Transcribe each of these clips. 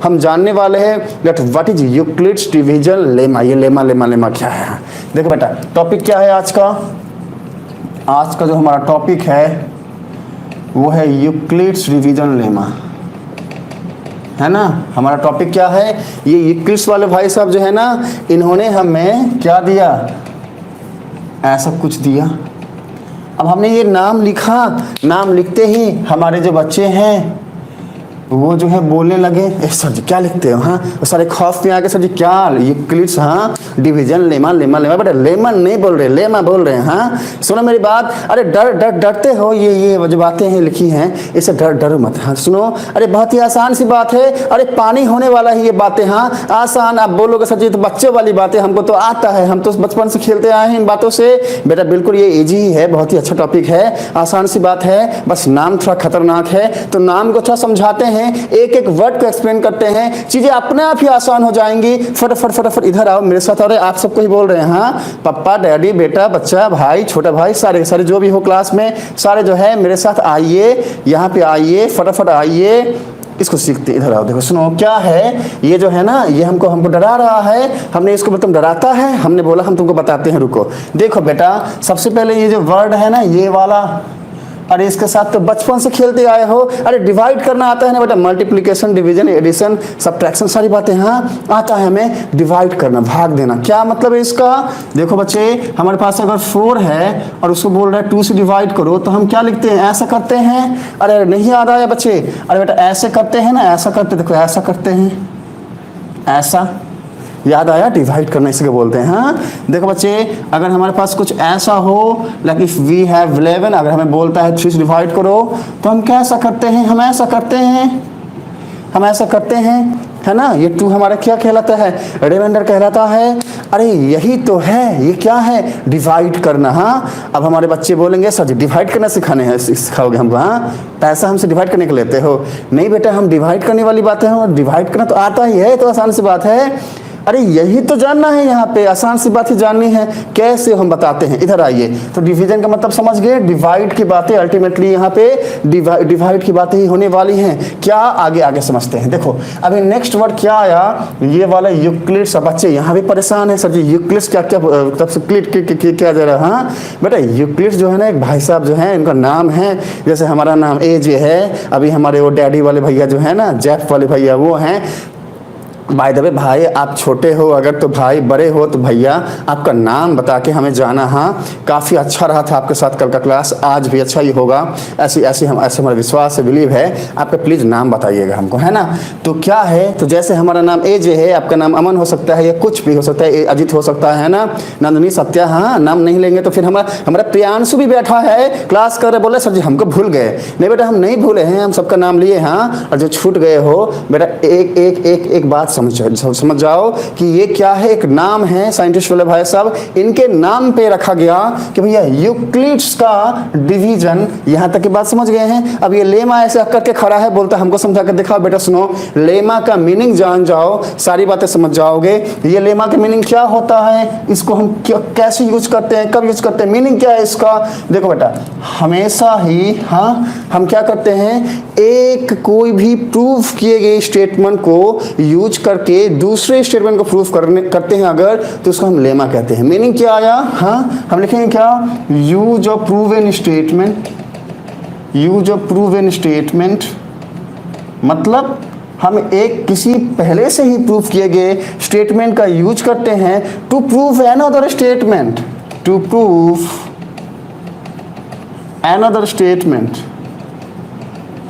हम जानने वाले हैं that what is Euclid's division lemma. ये लेमा लेमा लेमा क्या है? देखो बेटा, टॉपिक क्या है आज का? आज का जो हमारा टॉपिक है वो है यूक्लिड्स डिवीजन लेमा, है ना। हमारा टॉपिक क्या है? ये यूक्लिड्स वाले भाई साहब जो है ना, इन्होंने हमें क्या दिया? ऐसा कुछ दिया। अब हमने ये नाम लिखा, नाम लिखते ही हमारे जो बच्चे हैं वो जो है बोलने लगे, सर जी क्या लिखते हो? हाँ, वो सारे खौफ में आके, सर जी क्या यूक्लिड्स, हाँ डिवीजन लेमा लेमा लेमा। बेटा लेमन नहीं बोल रहे, लेमा बोल रहे हैं। हाँ सुनो मेरी बात, अरे डरते हो, ये जो बातें हैं लिखी हैं इससे डरो मत। हाँ सुनो, अरे बहुत ही आसान सी बात है, अरे पानी होने वाला है ये बातें। हाँ आसान, आप बोलोगे सर जी तो बच्चों वाली बातें, हमको तो आता है, हम तो बचपन से खेलते आए हैं इन बातों से। बेटा बिल्कुल ये इजी ही है, बहुत ही अच्छा टॉपिक है, आसान सी बात है, बस नाम थोड़ा खतरनाक है, तो नाम को थोड़ा समझाते हैं, एक एक वर्ड को एक्सप्लेन करते हैं, चीजें अपने आप ही आसान हो जाएंगी। फटाफट फटाफट इधर आओ मेरे साथ, और आप सबको ही बोल रहे हैं। हाँ पापा डैडी बेटा बच्चा भाई छोटा भाई सारे सारे जो भी हो क्लास में, सारे जो है मेरे साथ आइए, यहाँ पे आइए, फटाफट आइए, इसको सीखते। इधर आओ, देखो सुनो क्या है ये जो है ना, ये हमको डरा रहा है, हमने इसको मतलब डराता है, हमने बोला हम तुमको बताते हैं, रुको। देखो बेटा सबसे पहले ये जो वर्ड है ना ये वाला, अरे इसके साथ तो बचपन से खेलते आए हो। अरे डिवाइड करना आता है ना बेटा, मल्टीप्लिकेशन डिवीजन एडिशन सब्ट्रैक्शन सारी बातें, हाँ आता है हमें। डिवाइड करना, भाग देना, क्या मतलब है इसका? देखो बच्चे हमारे पास अगर 4 है और उसको बोल रहा है 2 से डिवाइड करो, तो हम क्या लिखते हैं? ऐसा करते हैं। अरे नहीं याद आया बच्चे? अरे बेटा ऐसे करते हैं ना, ऐसा करते, देखो ऐसा करते हैं, ऐसा याद आया? डिवाइड करना इसी को बोलते हैं। हाँ देखो बच्चे, अगर हमारे पास कुछ ऐसा हो, लाइक इफ वी हैव 11, अगर हमें बोलता है 3 से डिवाइड करो, तो हम कैसा करते हैं? हम ऐसा करते हैं, हम ऐसा करते हैं, है ना। ये 2 हमारा क्या कहलाता है? रिमाइंडर कहलाता है। अरे यही तो है, ये क्या है? डिवाइड करना। हाँ अब हमारे बच्चे बोलेंगे सर जी डिवाइड करना सिखाने हैं, सिखाओगे हमको? हाँ पैसा हमसे डिवाइड करने के लेते हो? नहीं बेटा, हम डिवाइड करने वाली बातें हैं, और डिवाइड करना तो आता ही है, तो आसान सी बात है। अरे यही तो जानना है, यहाँ पे आसान सी बात ही जाननी है, कैसे हम बताते हैं। इधर आइए, तो डिवीजन का मतलब समझ गए, डिवाइड की बातें अल्टीमेटली यहाँ पे डिवाइड की बातें ही होने वाली हैं। क्या आगे आगे समझते हैं। देखो अभी नेक्स्ट वर्ड क्या आया? ये वाला यूक्लिड्स। बच्चे यहाँ भी परेशान है, सर जी यूक्लिड्स क्या क्या तब से क्या जा रहा है? हाँ बेटा यूक्लिड्स जो है ना, एक भाई साहब जो है, इनका नाम है, जैसे हमारा नाम एजे है, अभी हमारे वो डैडी वाले भैया जो है ना, जैफ वाले भैया, वो हैं। बाय द वे भाई आप छोटे हो अगर तो भाई, बड़े हो तो भैया, आपका नाम बता के हमें जाना। हाँ काफ़ी अच्छा रहा था आपके साथ कल का क्लास, आज भी अच्छा ही होगा, ऐसे हमारा विश्वास है, बिलीव है। आपका प्लीज़ नाम बताइएगा हमको, है ना। तो क्या है, तो जैसे हमारा नाम एजे है, आपका नाम अमन हो सकता है, या कुछ भी हो सकता है, अजित हो सकता है ना, नंदनी, सत्या। हाँ नाम नहीं लेंगे तो फिर हमारा प्रियांशु भी बैठा है क्लास कर रहे, बोले सर जी हमको भूल गए। नहीं बेटा हम नहीं भूले हैं, हम सबका नाम लिए। हाँ और जो छूट गए हो बेटा, एक बात समझ जाओ कि ये क्या है, एक नाम है, साइंटिस्ट वाले भाई साहब इनके नाम पे रखा गया कि भैया यूक्लिड्स का डिवीजन। यहां तक की बात समझ गए हैं। अब ये लेमा ऐसे करके खड़ा है, बोलता हमको समझा कर दिखाओ। बेटा सुनो, लेमा का मीनिंग जान जाओ, सारी बातें समझ जाओगे। ये लेमा का मीनिंग क्या होता है, इसको हम कैसे यूज करते हैं, कब यूज करते हैं, मीनिंग क्या है इसका? देखो बेटा हमेशा ही, हाँ हम क्या करते हैं, एक कोई भी प्रूव किए गए स्टेटमेंट को यूज करके दूसरे स्टेटमेंट को प्रूफ करते हैं अगर, तो उसको हम लेमा कहते हैं। मीनिंग क्या आया? हाँ हम लिखेंगे क्या? Use of proven statement. Use of proven statement मतलब हम एक किसी पहले से ही प्रूफ किए गए स्टेटमेंट का यूज करते हैं to prove another statement, to prove another statement.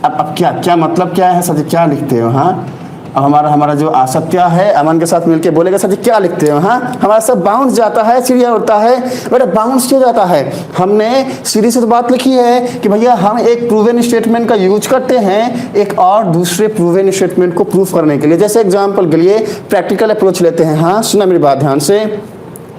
अब क्या मतलब क्या है सर जी, क्या लिखते हो? हाँ अब हमारा जो सत्या है अमन के साथ मिलके बोलेगा सर जी क्या लिखते हो? हाँ हमारा सब बाउंस जाता है, चिड़िया उड़ता है। बेटा बाउंस क्यों जाता है? हमने सीधी से तो बात लिखी है कि भैया हम एक प्रूवन स्टेटमेंट का यूज करते हैं एक और दूसरे प्रूवन स्टेटमेंट को प्रूफ करने के लिए। जैसे एग्जाम्पल के लिए प्रैक्टिकल अप्रोच लेते हैं। हाँ सुना मेरी बात ध्यान से।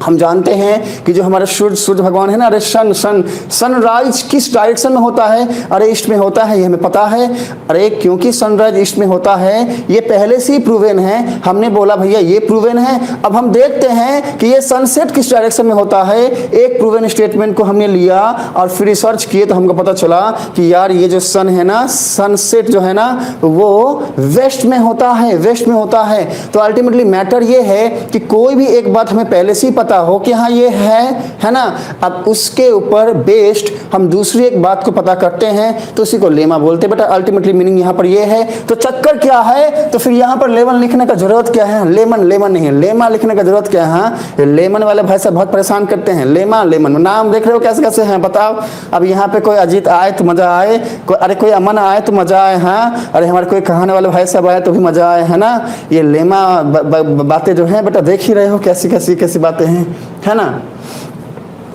हम जानते हैं कि जो हमारे सूर्य भगवान है ना, अरे सनराइज किस डायरेक्शन में होता है? अरे ईस्ट में होता है, ये हमें पता है। अरे क्योंकि सनराइज ईस्ट में होता है, ये पहले से ही प्रूवन है। हमने बोला भैया ये प्रूवन है। अब हम देखते हैं कि ये सनसेट किस डायरेक्शन में होता है। एक प्रूवन स्टेटमेंट को हमने लिया और फिर रिसर्च किए तो हमको पता चला कि यार ये जो सन है ना, सनसेट जो है ना वो वेस्ट में होता है, वेस्ट में होता है। तो अल्टीमेटली मैटर ये है कि कोई भी एक बात हमें पहले से ही पता हो कि हाँ ये है ना, अब उसके ऊपर बेस्ड हम दूसरी एक बात को पता करते हैं तो उसी को लेमा बोलते हैं। बेटा अल्टीमेटली मीनिंग यहाँ पर ये है। तो चक्कर क्या है? तो फिर यहाँ पर लेमन लिखने का जरूरत क्या है? लेमन नहीं है, लेमा लिखने का जरूरत क्या है? हाँ, लेमन वाले भाई साहब बहुत परेशान करते हैं। लेमन नाम देख रहे हो कैसे कैसे हैं, बताओ। अब यहाँ पे कोई अजीत आए तो मजा आए, अरे कोई अमन आए तो मजा आए, हाँ, अरे हमारे कोई कहानी वाले भाई साहब आए तो भी मजा आए, है ना। ये लेमा बातें जो है बेटा देख ही रहे हो कैसी कैसी कैसी बातें हैं, है ना।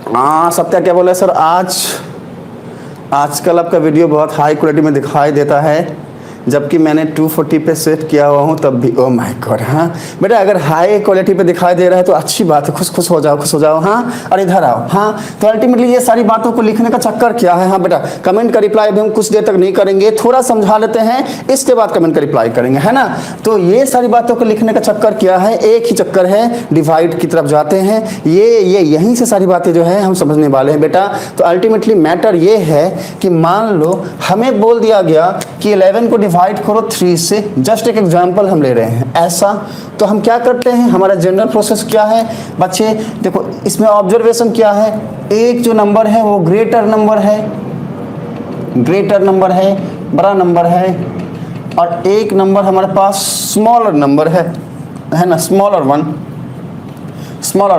हाँ, सत्या क्या बोले सर, आजकल आपका वीडियो बहुत हाई क्वालिटी में दिखाई देता है, जबकि मैंने 240 पे सेट किया हुआ हूँ तब भी। Oh my God. हाँ बेटा, अगर हाई क्वालिटी पे दिखाई दे रहा है तो अच्छी बात है, खुश हो जाओ। हाँ, और इधर आओ। हाँ, तो अल्टीमेटली ये सारी बातों को लिखने का चक्कर क्या है? हाँ बेटा, कमेंट का रिप्लाई भी हम कुछ देर तक नहीं करेंगे, थोड़ा समझा लेते हैं, इसके बाद कमेंट का रिप्लाई करेंगे, है ना। तो ये सारी बातों को लिखने का चक्कर क्या है? एक ही चक्कर है, डिवाइड की तरफ जाते हैं। ये यहीं से सारी बातें जो है हम समझने वाले हैं बेटा। तो अल्टीमेटली मैटर ये है कि मान लो हमें बोल दिया गया कि 11 को डिवाइड करो 3 से, जस्ट एक एग्जांपल हम ले रहे हैं ऐसा। तो हम क्या करते हैं, हमारा जनरल प्रोसेस क्या है बच्चे? देखो इसमें ऑब्जर्वेशन क्या है, एक जो नंबर है वो ग्रेटर नंबर है, बड़ा नंबर है, और एक नंबर हमारे पास स्मॉलर नंबर है ना, स्मॉलर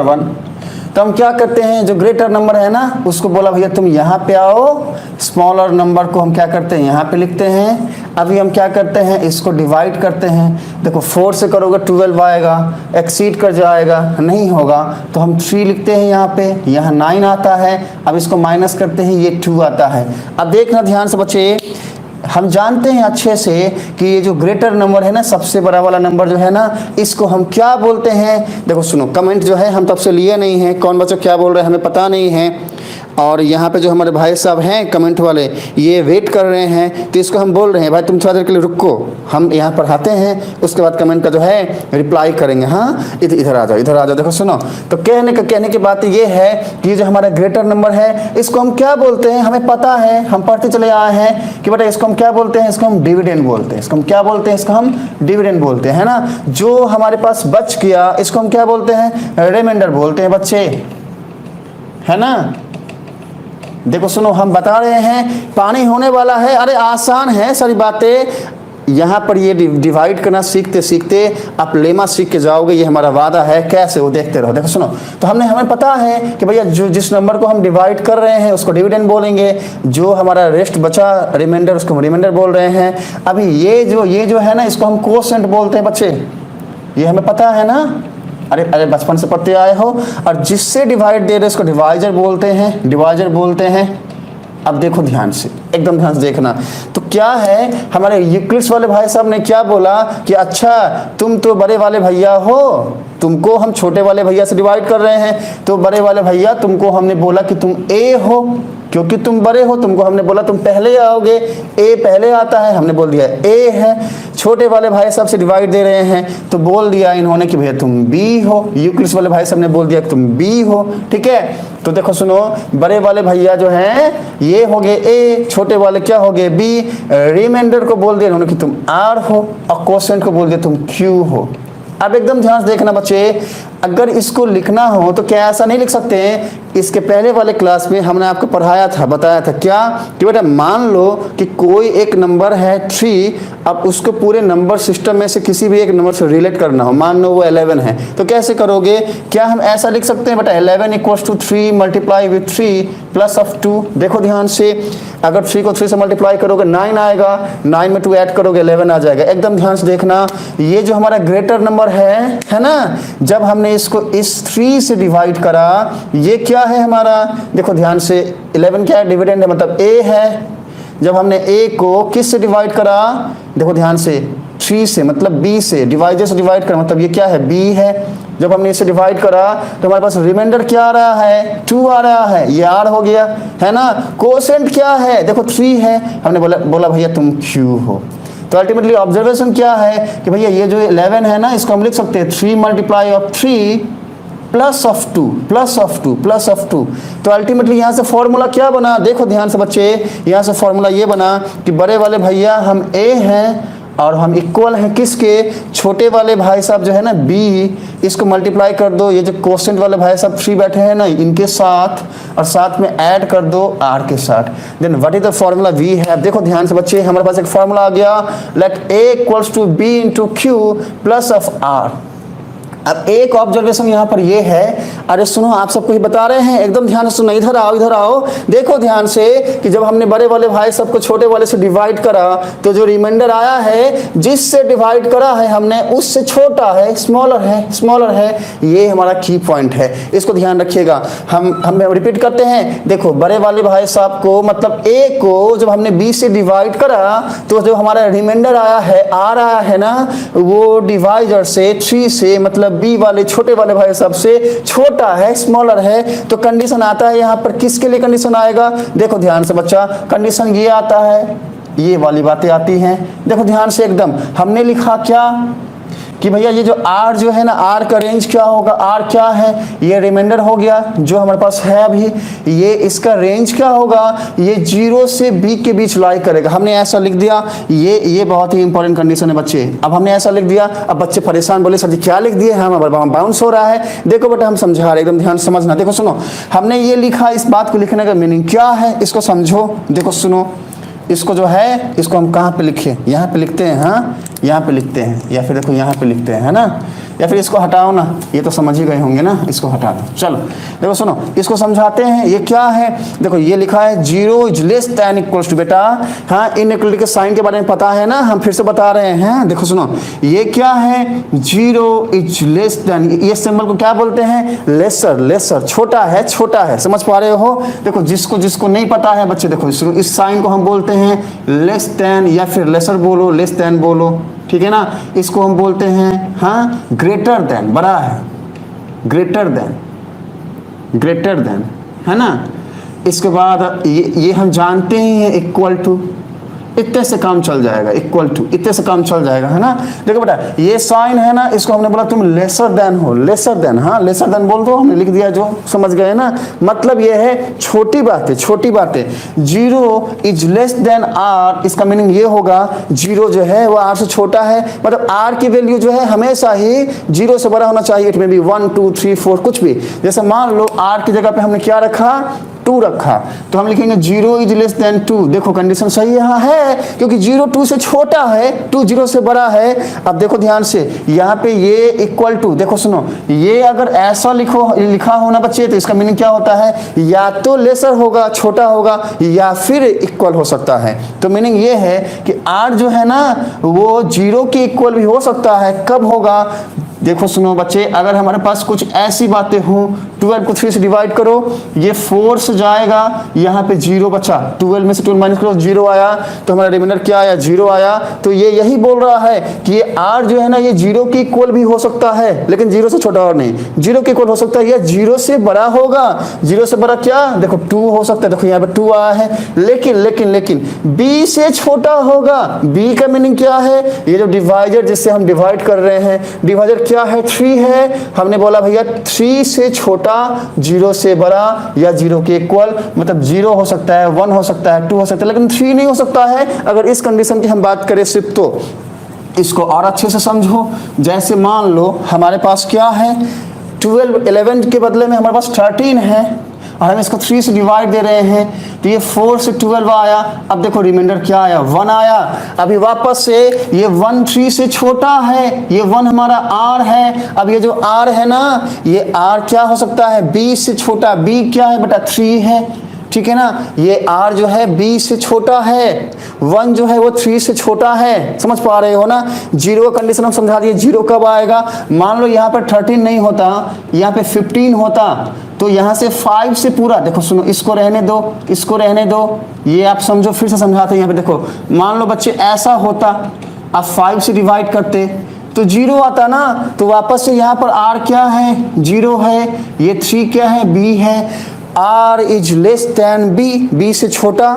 वन। तो हम क्या करते हैं, जो ग्रेटर नंबर है ना उसको बोला भैया तुम यहाँ पे आओ, स्मॉलर नंबर को हम क्या करते हैं यहाँ पे लिखते हैं। अभी हम क्या करते हैं, इसको डिवाइड करते हैं। देखो 4 से करोगे 12 आएगा, एक्सीड कर जाएगा, नहीं होगा तो हम 3 लिखते हैं यहाँ पे, यहाँ 9 आता है। अब इसको माइनस करते हैं, ये 2 आता है। अब देखना ध्यान से बच्चे, हम जानते हैं अच्छे से कि ये जो ग्रेटर नंबर है ना, सबसे बड़ा वाला नंबर जो है ना, इसको हम क्या बोलते हैं? देखो सुनो, कमेंट जो है हम तब से लिए नहीं हैं, कौन बच्चों क्या बोल रहे हैं हमें पता नहीं है। और यहाँ पे जो हमारे भाई साहब हैं कमेंट वाले, ये वेट कर रहे हैं, तो इसको हम बोल रहे हैं भाई तुम थोड़ा देर के लिए रुको, हम यहाँ पढ़ाते हैं, उसके बाद कमेंट का जो है रिप्लाई करेंगे। हाँ, इधर आ जाओ। देखो सुनो, तो कहने की बात ये है कि ये जो हमारा ग्रेटर नंबर है इसको हम क्या बोलते हैं? हमें पता है, हम पढ़ते चले आए हैं कि बेटा इसको हम क्या बोलते हैं? इसको हम डिविडेंड बोलते हैं। इसको हम क्या बोलते हैं? इसको हम डिविडेंड बोलते हैं, है ना। जो हमारे पास बच गया इसको हम क्या बोलते हैं? रिमाइंडर बोलते हैं बच्चे, है ना। देखो सुनो, हम बता रहे हैं पानी होने वाला है। अरे आसान है सारी बातें, यहाँ पर ये डिवाइड करना सीखते सीखते आप लेमा सीख के जाओगे, ये हमारा वादा है। कैसे? वो देखते रहो। देखो सुनो, तो हमें पता है कि भैया जो जिस नंबर को हम डिवाइड कर रहे हैं उसको डिविडेंड बोलेंगे, जो हमारा रेस्ट बचा रिमाइंडर उसको रिमाइंडर बोल रहे हैं। अभी ये जो है ना, इसको हम कोसेंट बोलते हैं बच्चे, ये हमें पता है ना। अरे बचपन से पढ़ते आए हो। और जिससे डिवाइड दे रहे उसको डिवाइजर बोलते हैं। अब देखो ध्यान से, एकदम ध्यान से देखना। तो क्या है, हमारे यूक्लिड्स वाले भाई साहब ने क्या बोला कि अच्छा तुम तो बड़े वाले भैया हो, तुमको हम छोटे वाले भैया से डिवाइड कर रहे हैं, तो बड़े वाले भैया तुमको हमने बोला कि तुम ए हो, क्योंकि तुम बड़े हो, तुमको हमने बोला तुम पहले आओगे, ए पहले आता है, हमने बोल दिया ए है। छोटे वाले भाई साहब से डिवाइड दे रहे हैं तो बोल दिया इन्होंने कि भैया तुम बी हो, यूक्लिड्स वाले भाई साहब ने बोल दिया कि तुम बी हो, ठीक है। तो देखो सुनो, बड़े वाले भैया जो हैं ये हो गए ए, छोटे वाले क्या हो गए बी, रिमाइंडर को बोल दिया इन्होंने कि तुम आर हो, और कोसेंट को बोल दिया तुम क्यू हो। अब एकदम ध्यान से देखना बच्चे, अगर इसको लिखना हो तो क्या ऐसा नहीं लिख सकते हैं? इसके पहले वाले क्लास में हमने आपको पढ़ाया था, बताया था क्या कि बेटा मान लो कि कोई एक नंबर है 3, अब उसको पूरे नंबर सिस्टम में से किसी भी एक नंबर से रिलेट करना हो, मान लो वो 11 है, तो कैसे करोगे? क्या हम ऐसा लिख सकते हैं बेटा 11 = 3 मल्टीप्लाई विथ 3 प्लस ऑफ 2? देखो ध्यान से, अगर 3 को 3 से मल्टीप्लाई करोगे 9 आएगा, 9 में 2 ऐड करोगे 11 आ जाएगा। एकदम ध्यान से देखना, ये जो हमारा ग्रेटर नंबर है ना, जब हमने इसको इस 3 से डिवाइड करा, ये क्या है हमारा? देखो ध्यान से, 11 क्या है? डिविडेंड है, मतलब ए है। जब हमने ए को किस से डिवाइड करा? देखो ध्यान से, 3 से मतलब b से डिवाइजर से डिवाइड करा, मतलब ये क्या है b है। जब हमने इसे डिवाइड करा तो हमारे पास रिमाइंडर क्या आ रहा है 2 आ रहा है, ये r हो गया है ना। कोसेंट क्या है देखो 3 है, हमने बोला भैया तुम q हो। तो अल्टीमेटली ऑब्जर्वेशन क्या है कि भैया ये जो 11 है ना इसको हम लिख सकते हैं 3 multiply of 3 plus of 2 plus of 2 plus of 2। तो अल्टीमेटली यहाँ से फॉर्मूला क्या बना, देखो ध्यान से बच्चे, यहाँ से फॉर्मूला ये बना कि बड़े वाले भैया हम a हैं और हम इक्वल हैं किसके, छोटे वाले भाई साहब जो है ना b, इसको मल्टीप्लाई कर दो ये जो क्वोशेंट वाले भाई साहब 3 बैठे हैं ना इनके साथ, और साथ में ऐड कर दो r के साथ। Then what is the formula we have, देखो ध्यान से बच्चे हमारे पास एक फॉर्मूला आ गया, let a equals to b into q plus of r। अब एक ऑब्जर्वेशन यहाँ पर ये है, अरे सुनो आप सबको ही बता रहे हैं, एकदम ध्यान से सुनो, इधर आओ, देखो ध्यान से कि जब हमने बड़े वाले भाई सबको छोटे वाले से डिवाइड करा तो जो रिमाइंडर आया है जिससे डिवाइड करा है हमने उससे छोटा है, स्मॉलर है, ये हमारा की पॉइंट है, इसको ध्यान रखिएगा। हम रिपीट करते हैं, देखो बड़े वाले भाई साहब को मतलब a को जब हमने b से डिवाइड करा तो जो हमारा रिमाइंडर आया है r आया है ना, वो डिवाइजर से 3 से मतलब बी वाले छोटे वाले भाई साहब से छोटा है, स्मॉलर है। तो कंडीशन आता है यहाँ पर किसके लिए कंडीशन आएगा, देखो ध्यान से बच्चा, कंडीशन ये आता है, ये वाली बातें आती हैं, देखो ध्यान से एकदम। हमने लिखा क्या कि भैया ये जो r जो है ना, r का रेंज क्या होगा, r क्या है, ये रिमाइंडर हो गया जो हमारे पास है अभी, ये इसका रेंज क्या होगा, ये 0 से b के बीच लाई करेगा। हमने ऐसा लिख दिया, ये बहुत ही इंपॉर्टेंट कंडीशन है बच्चे। अब हमने ऐसा लिख दिया, अब बच्चे परेशान बोले सर जी क्या लिख दिए, हम बाउंस हो रहा है। देखो बेटा हम समझा रहे, एकदम ध्यान समझना। देखो सुनो, हमने ये लिखा, इस बात को लिखने का मीनिंग क्या है इसको समझो। देखो सुनो, इसको जो है इसको हम कहाँ पे लिखे, यहाँ पे लिखते हैं, हाँ यहाँ पे लिखते हैं, या फिर देखो यहाँ पे लिखते हैं, है ना, या फिर इसको हटाओ ना, ये तो समझ ही गए होंगे ना, इसको हटा दो। चलो देखो सुनो, इसको समझाते हैं। ये क्या है, देखो ये लिखा है 0 is less than equals to, बेटा हाँ इनइक्वलिटी के साइन के बारे में पता है ना, हम फिर से बता रहे हैं। देखो सुनो, ये क्या है 0 इज लेस दैन, ये सिंबल को क्या बोलते हैं, लेसर, छोटा है, समझ पा रहे हो। देखो जिसको नहीं पता है बच्चे, देखो इस साइन को हम बोलते हैं लेस दैन, या फिर लेसर बोलो, लेस दैन बोलो, ठीक है ना। इसको हम बोलते हैं हाँ ग्रेटर देन, बड़ा है, ग्रेटर देन, है ना। इसके बाद ये हम जानते हैं इक्वल टू, इतने से काम चल जाएगा, इक्वल टू इतने से काम चल जाएगा, है ना। देखो बेटा ये साइन है ना, इसको हमने बोला तुम लेसर देन हो, लेसर देन, हाँ लेसर देन बोल दो, हमने लिख दिया, जो समझ गए ना। मतलब ये है छोटी बातें। 0 इज लेस देन r, इसका मीनिंग ये होगा 0 जो है वो r से छोटा है, मतलब r की वैल्यू जो है हमेशा ही 0 से बड़ा होना चाहिए। इट में भी 1 2 3 4 कुछ भी, जैसे मान लो r की जगह पे हमने क्या रखा, 2 रखा, तो हम लिखेंगे 0 इज लेस देन 2। देखो कंडीशन सही यहाँ है, क्योंकि 0 2 से छोटा है, 2 0 से बड़ा है। अब देखो ध्यान से, यहाँ पे ये इक्वल टू, देखो सुनो, ये अगर ऐसा लिखा होना बच्चे तो इसका मीनिंग क्या होता है, या तो लेसर होगा, छोटा होगा, या फिर इक्वल हो सकता है। तो मीनिंग ये है कि r जो है ना वो 0 के इक्वल भी हो सकता है। कब होगा, देखो सुनो बच्चे, अगर हमारे पास कुछ ऐसी बातें हों, 12 को 3 से डिवाइड करो, ये 4 से जाएगा, यहाँ पे 0 बचा, 12 में से 12 माइनस करो 0 आया, तो हमारा रिमाइंडर क्या आया, 0 आया। तो ये यही बोल रहा है कि ये r जो है ना ये 0 के इक्वल भी हो सकता है, लेकिन 0 से छोटा और नहीं, 0 के इक्वल हो सकता है, या 0 से बड़ा होगा। 0 से बड़ा क्या, देखो 2 हो सकता है, देखो यहाँ पे 2 आया है, लेकिन b से छोटा होगा। b का मीनिंग क्या है, ये जो डिवाइजर जिससे हम डिवाइड कर रहे हैं, डिवाइजर क्या है, 3 है। हमने बोला भैया 3 से छोटा, 0 से बड़ा, या 0 के इक्वल, मतलब 0 हो सकता है, 1 हो सकता है, 2 हो सकता है, लेकिन 3 नहीं हो सकता है। अगर इस कंडीशन की हम बात करें सिर्फ, तो इसको और अच्छे से समझो। जैसे मान लो हमारे पास क्या है, 11 के बदले में हमारे पास 13 है, और हम इसको 3 से डिवाइड दे रहे हैं, तो ये 4 से 12 आया। अब देखो रिमाइंडर क्या आया, 1 आया। अभी वापस से ये 1 3 से छोटा है, ये 1 हमारा r है। अब ये जो r है ना, ये r क्या हो सकता है, b से छोटा। b क्या है बेटा, 3 है, ठीक है ना। ये r जो है b से छोटा है, 1 जो है वो 3 से छोटा है, समझ पा रहे हो ना। 0 का कंडीशन हम समझा दिए, 0 कब आएगा, मान लो यहाँ पर 13 नहीं होता, यहाँ पे 15 होता, तो यहाँ से 5 से पूरा, देखो सुनो, इसको रहने दो, ये आप समझो, फिर से समझाते हैं। यहाँ पे देखो, मान लो बच्चे ऐसा होता, अब 5 से डिवाइड करते तो 0 आता ना, तो वापस से यहाँ पर r क्या है, 0 है, ये 3 क्या है, b है, r is less than b, b से छोटा,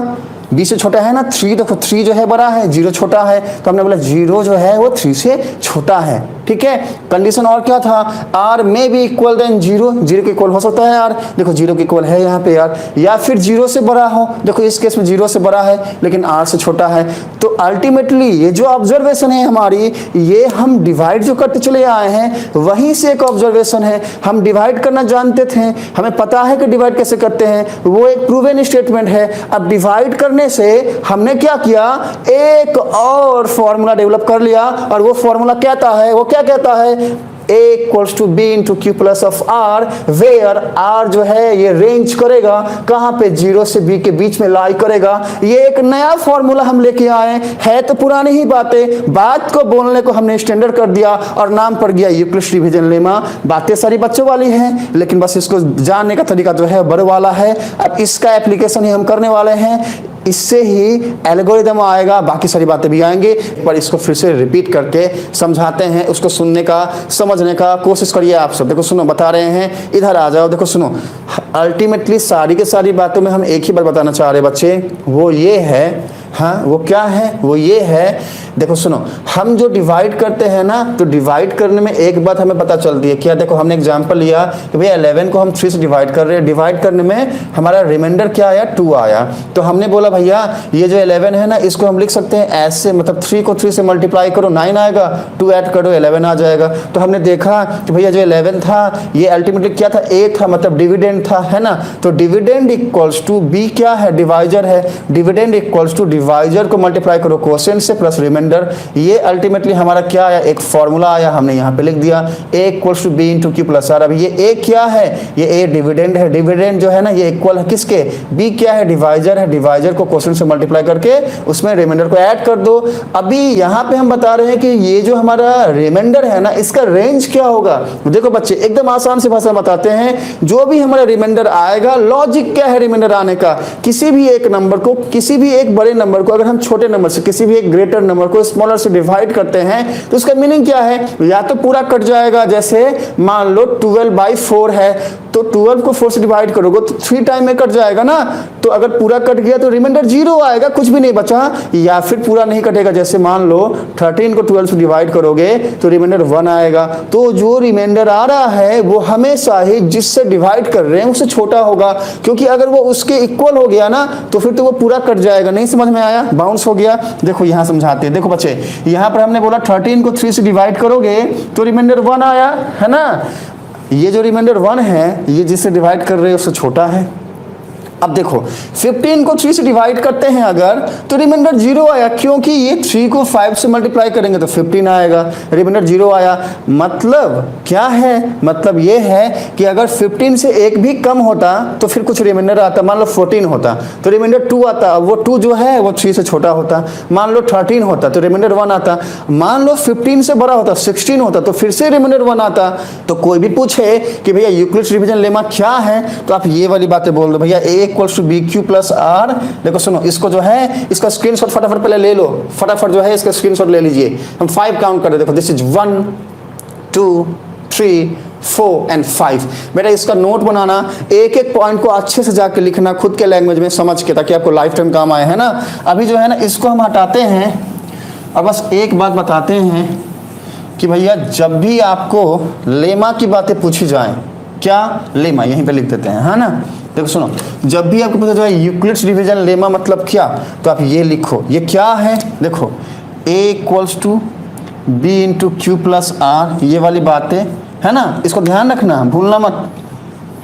b से छोटा है ना, 3 देखो 3 जो है बड़ा है, 0 छोटा है, तो हमने बोला 0 जो है वो 3 से छोटा है, ठीक है। कंडीशन और क्या था, r में भी इक्वल देन 0, 0 के इक्वल हो सकता है r, देखो 0 के इक्वल है यहाँ पे r, या फिर 0 से बड़ा हो, देखो इस केस में 0 से बड़ा है लेकिन r से छोटा है। तो अल्टीमेटली ये जो ऑब्जर्वेशन है हमारी, ये हम डिवाइड जो करते चले आए हैं वहीं से एक ऑब्जर्वेशन है। हम डिवाइड करना जानते थे, हमें पता है कि डिवाइड कैसे करते हैं, वो एक प्रूवन स्टेटमेंट है। अब डिवाइड करने से हमने क्या किया, एक और फॉर्मूला डेवलप कर लिया, और वो फॉर्मूला कहता है, वो क्या कहता है, a equals to B into Q plus of r, where r जो है ये रेंज करेगा कहाँ पे, 0 से b के बीच में लाई करेगा। ये एक नया फॉर्मूला हम लेके आए है, तो पुरानी ही बातें, बात को बोलने को हमने स्टैंडर्ड कर दिया और नाम पड़ गया यूक्लिड्स डिवीजन लेमा। बातें सारी बच्चों वाली हैं, लेकिन बस इसको जानने का तरीका जो है बड़े वाला है। अब इसका एप्लीकेशन ही हम करने वाले हैं, इससे ही एल्गोरिदम आएगा, बाकी सारी बातें भी आएंगे, पर इसको फिर से रिपीट करके समझाते हैं, उसको सुनने का समझने का कोशिश करिए आप सब। देखो सुनो, बता रहे हैं, इधर आ जाओ, देखो सुनो, अल्टीमेटली सारी के सारी बातों में हम एक ही बात बताना चाह रहे बच्चे, वो ये है, हाँ वो क्या है, वो ये है, देखो सुनो, हम जो डिवाइड करते हैं ना, तो डिवाइड करने में एक बात हमें पता चलती है क्या, देखो हमने एग्जांपल लिया कि भैया 11 को हम 3 से डिवाइड कर रहे हैं, डिवाइड करने में हमारा रिमाइंडर क्या आया, 2 आया, तो हमने बोला भैया ये जो 11 है ना, इसको हम लिख सकते हैं ऐसे, मतलब 3 को 3 से मल्टीप्लाई करो 9 आएगा, 2 ऐड करो 11 आ जाएगा। तो हमने देखा कि भैया जो 11 था ये अल्टीमेटली क्या था, a था, मतलब डिविडेंड था, है ना, तो डिविडेंड इक्वल्स टू b क्या है, डिवाइजर है, डिविडेंड इक्वल्स टू डिवाइजर को मल्टीप्लाई करो कोसेंट से प्लस रिमाइंडर। ये अल्टीमेटली हमारा क्या आया, एक फॉर्मूला आया, हमने यहाँ पे लिख दिया a equals to B into Q plus R. अब ये a क्या है, ये a डिविडेंड है, डिविडेंड जो है ना ये इक्वल है किसके, b क्या है, डिवाइजर है, डिवाइजर को कोसेंट से मल्टीप्लाई करके उसमें रिमाइंडर को ऐड कर दो। अभी यहाँ पे हम बता रहे हैं कि ये जो हमारा रिमाइंडर है ना, इसका रेंज क्या होगा। देखो बच्चे एकदम आसान सी भाषा में बताते हैं, जो भी हमारा रिमाइंडर आएगा, लॉजिक क्या है रिमाइंडर आने का, किसी भी एक नंबर को, किसी भी एक बड़े नंबर को अगर हम छोटे नंबर से, किसी भी एक ग्रेटर नंबर को स्मॉलर से डिवाइड करते हैं, तो उसका मीनिंग क्या है, या तो पूरा कट जाएगा, जैसे मान लो 12/4 है, तो 12 को 4 से डिवाइड करोगे तो 3 टाइम में कट जाएगा ना, तो अगर पूरा कट गया तो रिमाइंडर 0 आएगा, कुछ भी नहीं बचा, या फिर पूरा नहीं कटेगा, जैसे मान लो 13 को 12 से डिवाइड करोगे तो रिमाइंडर 1 आएगा। तो जो रिमाइंडर आ रहा है वो हमेशा ही जिससे डिवाइड कर रहे हैं उससे छोटा होगा, क्योंकि अगर वो उसके इक्वल हो गया ना तो फिर तो वो पूरा कट जाएगा। नहीं समझ में आया, बाउंस हो गया। देखो यहाँ समझाते हैं, देखो बच्चे यहाँ पर हमने बोला 13 को 3 से डिवाइड करोगे तो रिमाइंडर 1 आया, है ना, ये जो रिमाइंडर 1 है ये जिससे डिवाइड कर रहे हैं उससे छोटा है। अब देखो 15 को 3 से डिवाइड करते हैं अगर, तो रिमाइंडर 0 आया, क्योंकि ये 3 को 5 से मल्टीप्लाई करेंगे तो 15 आएगा, रिमाइंडर 0 आया। मतलब क्या है, मतलब ये है कि अगर 15 से एक भी कम होता तो फिर कुछ रिमाइंडर आता, मान लो 14 होता तो रिमाइंडर 2 आता, वो 2 जो है वो 3 से छोटा होता। मान लो 13 होता तो रिमाइंडर 1 आता। मान लो 15 से बड़ा होता, 16 होता, तो फिर से रिमाइंडर 1 आता। तो कोई भी पूछे कि भैया यूक्लिड्स डिवीजन लेमा क्या है, तो आप ये वाली बातें बोल दो, भैया a equals to B Q plus R. देखो सुनो, इसको जो है इसका स्क्रीनशॉट फटाफट पहले ले लो, फटाफट जो है इसका स्क्रीनशॉट ले लीजिए। हम 5 काउंट कर रहे, देखो दिस इज 1 2 3 4 एंड 5। बेटा इसका नोट बनाना, एक एक पॉइंट को अच्छे से जाके लिखना खुद के लैंग्वेज में समझ के, ताकि आपको लाइफ टाइम काम आए, है ना। अभी जो है ना इसको हम हटाते हैं और बस एक बात बताते हैं कि भैया जब भी आपको लेमा की बातें पूछी जाएं, क्या लेमा यहीं पे लिख देते हैं, है ना। देखो सुनो, जब भी आपको पता चले यूक्लिड्स डिवीजन लेमा मतलब क्या, तो आप ये लिखो, ये क्या है, देखो a equals to B into Q plus R, ये वाली बातें है ना, इसको ध्यान रखना, भूलना मत,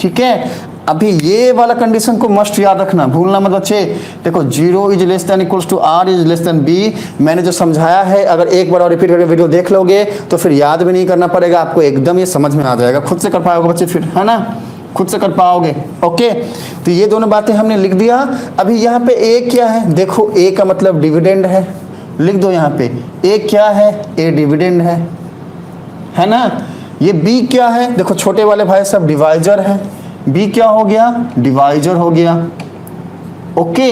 ठीक है। अभी ये वाला कंडीशन को मस्ट याद रखना, भूलना मत बच्चे। देखो 0 is less than equals to r is less than b, मैंने जो समझाया है अगर एक बार और रिपीट करके वीडियो देख लोगे तो फिर याद भी नहीं करना पड़ेगा, आपको एकदम ये समझ में आ जाएगा, खुद से कर पाओगे बच्चे फिर, है ना, खुद से कर पाओगे। ओके, तो ये दोनों बातें हमने लिख दिया। अभी यहाँ पे a क्या है, देखो a का मतलब डिविडेंड है, लिख दो यहाँ पे a क्या है, a डिविडेंड है ना। ये b क्या है, देखो छोटे वाले भाई साहब डिवाइजर है, b क्या हो गया, डिवाइजर हो गया। ओके,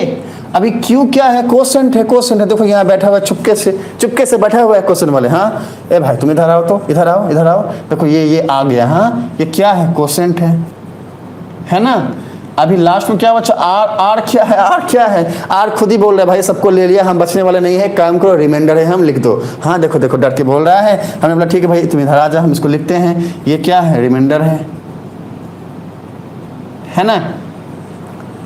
अभी क्यू क्या है? कोसेंट है, कोसेंट है। देखो यहाँ बैठा हुआ है, चुपके से बैठा हुआ है कोसेंट वाले। हाँ ए भाई तुम इधर आओ, तो इधर आओ, इधर आओ। देखो ये आ गया। हाँ ये क्या है? कोसेंट है ना। अभी लास्ट में क्या बचा? आर क्या है? आर क्या है? आर खुद ही बोल रहा है भाई सबको ले लिया, हम बचने वाले नहीं है, काम करो, रिमाइंडर है, हम लिख दो। हाँ देखो देखो डर के बोल रहा है। हमने बोला ठीक है भाई तुम इधर आ जाओ, हम इसको लिखते हैं। ये क्या है? रिमाइंडर है ना।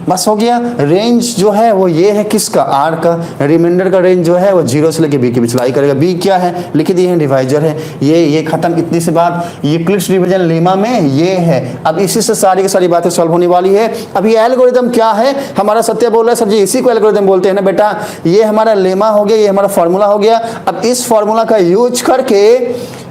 बस हो गया। रेंज जो है वो ये है किसका? आर का। रिमाइंडर का रेंज जो है वो 0 से लेके बी के बीच लाई करेगा। बी क्या है? लिख दिए हैं, डिवाइजर है। ये खत्म। इतनी सी बात यूक्लिड्स डिवीजन लेमा में ये है। अब इसी से सारी की सारी बातें सॉल्व होने वाली है। अभी एल्गोरिदम क्या है? हमारा सत्य बोल रहा है सर जी इसी को एल्गोरिदम बोलते हैं ना बेटा। ये हमारा लेमा हो गया, ये हमारा फॉर्मूला हो गया। अब इस फॉर्मूला का यूज करके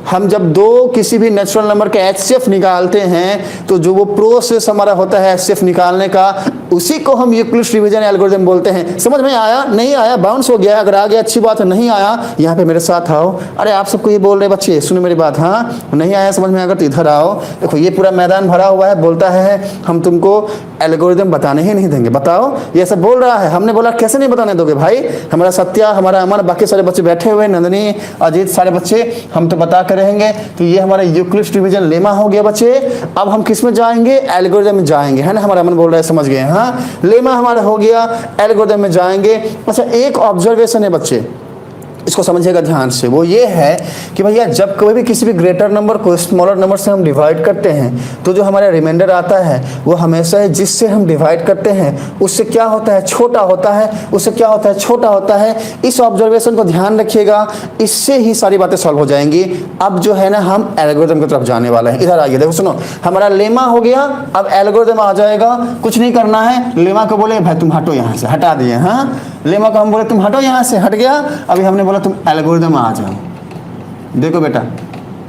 हम जब दो किसी भी नेचुरल नंबर के एचसीएफ निकालते हैं तो जो वो प्रोसेस हमारा होता है एचसीएफ निकालने का, उसी को हम यूक्लिड्स डिवीजन एल्गोरिथम बोलते हैं। समझ में आया? नहीं आया बाउंस हो गया। अगर आ गया अच्छी बात है, नहीं आया यहाँ पे मेरे साथ आओ। अरे आप सबको ये बोल रहे बच्चे, सुनो मेरी बात। हाँ नहीं आया समझ में अगर तो इधर आओ। देखो ये पूरा मैदान भरा हुआ है, बोलता है हम तुमको एल्गोरिथम बताने ही नहीं देंगे। बताओ ये सब बोल रहा है। हमने बोला कैसे नहीं बताने दोगे भाई? हमारा सत्या, हमारा अमन, बाकी सारे बच्चे बैठे हुए, नंदनी, अजीत, सारे बच्चे, हम तो बता रहेंगे। तो ये हमारा यूक्लिड्स डिवीजन लेमा हो गया बच्चे। अब हम किस में जाएंगे? एल्गोरिथम में जाएंगे, है ना। हमारा अमन बोल रहा है, समझ गए? हाँ लेमा हमारा हो गया, एल्गोरिथम में जाएंगे। अच्छा एक ऑब्जर्वेशन है बच्चे, इसको समझिएगा ध्यान से। वो ये है कि भैया जब कोई भी किसी भी ग्रेटर नंबर को स्मॉलर नंबर से हम डिवाइड करते हैं तो जो हमारा रिमाइंडर आता है वो हमेशा है जिससे हम डिवाइड करते हैं उससे क्या होता है? छोटा होता है। उससे क्या होता है? छोटा होता है। इस ऑब्जर्वेशन को ध्यान रखिएगा, इससे ही सारी बातें सॉल्व हो जाएंगी। अब जो है ना हम एल्गोरिथम की तरफ जाने वाले हैं। इधर आइए, देखो सुनो, हमारा लेमा हो गया, अब एल्गोरिथम आ जाएगा। कुछ नहीं करना है, लेमा को बोले भाई तुम हटो यहाँ से, हटा दिए। हाँ लेमा को हम बोले तुम हटो यहाँ से, हट गया। अभी हमने बोला तुम एल्गोरिदम आ जाओ। देखो बेटा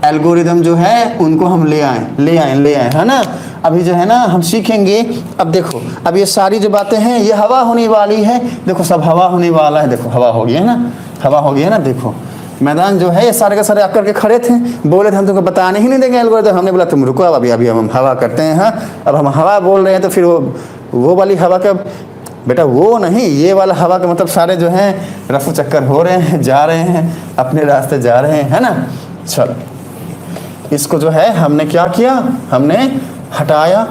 एल्गोरिदम जो है उनको हम ले आए, है ना। अभी जो है ना हम सीखेंगे। अब देखो अब ये सारी जो बातें हैं ये हवा होने वाली है। देखो सब हवा होने वाला है। देखो हवा हो गई है ना, हवा हो गई है ना। देखो मैदान जो है ये सारे के सारे आकर के खड़े थे, बोले थे हम तुमको बताने ही नहीं देंगे एल्गोरिदम। हमने बोला तुम रुको, अभी हम हवा करते हैं। हाँ अब हम हवा बोल रहे हैं तो फिर वो वाली हवा का बेटा वो नहीं, ये वाला हवा का मतलब सारे जो हैं रफू चक्कर हो रहे हैं, जा रहे हैं, अपने रास्ते जा रहे हैं, है ना। चलो इसको जो है हमने क्या किया? हमने हटाया।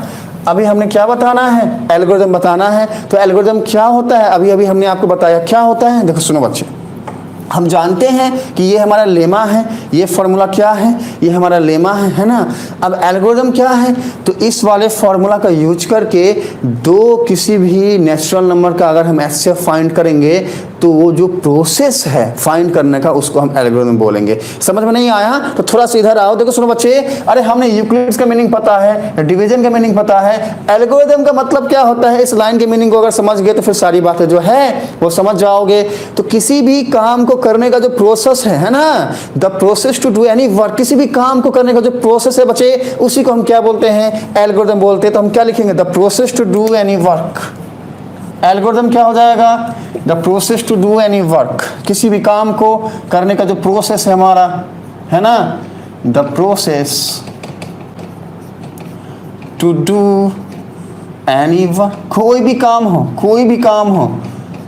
अभी हमने क्या बताना है? एल्गोरिदम बताना है। तो एल्गोरिदम क्या होता है? अभी हमने आपको बताया क्या होता है। देखो सुनो बच्चे, हम जानते हैं कि ये हमारा लेमा है, ये फॉर्मूला क्या है? ये हमारा लेमा है ना। अब एल्गोरिदम क्या है? तो इस वाले फॉर्मूला का यूज करके दो किसी भी नेचुरल नंबर का अगर हम एचसीएफ फाइंड करेंगे तो वो जो प्रोसेस है फाइंड करने का उसको हम एल्गोरिदम बोलेंगे। समझ में नहीं आया तो थोड़ा सा इधर आओ। देखो सुनो बच्चे, अरे हमने यूक्लिड्स का मीनिंग पता है, डिवीजन का मीनिंग पता है, एल्गोरिदम का मतलब क्या होता है इस लाइन के मीनिंग को अगर समझ गए तो फिर सारी बातें जो है वो समझ जाओगे। तो किसी भी काम को करने का जो प्रोसेस है ना, the process to do any work, किसी भी काम को करने का जो प्रोसेस है बच्चे उसी को हम क्या बोलते हैं? एल्गोरिदम बोलते हैं। तो हम क्या लिखेंगे? The process to do any work. Algorithm क्या हो जाएगा? The process to do any work, किसी भी काम को करने का जो प्रोसेस है हमारा, है ना, the process to do any work. कोई भी काम हो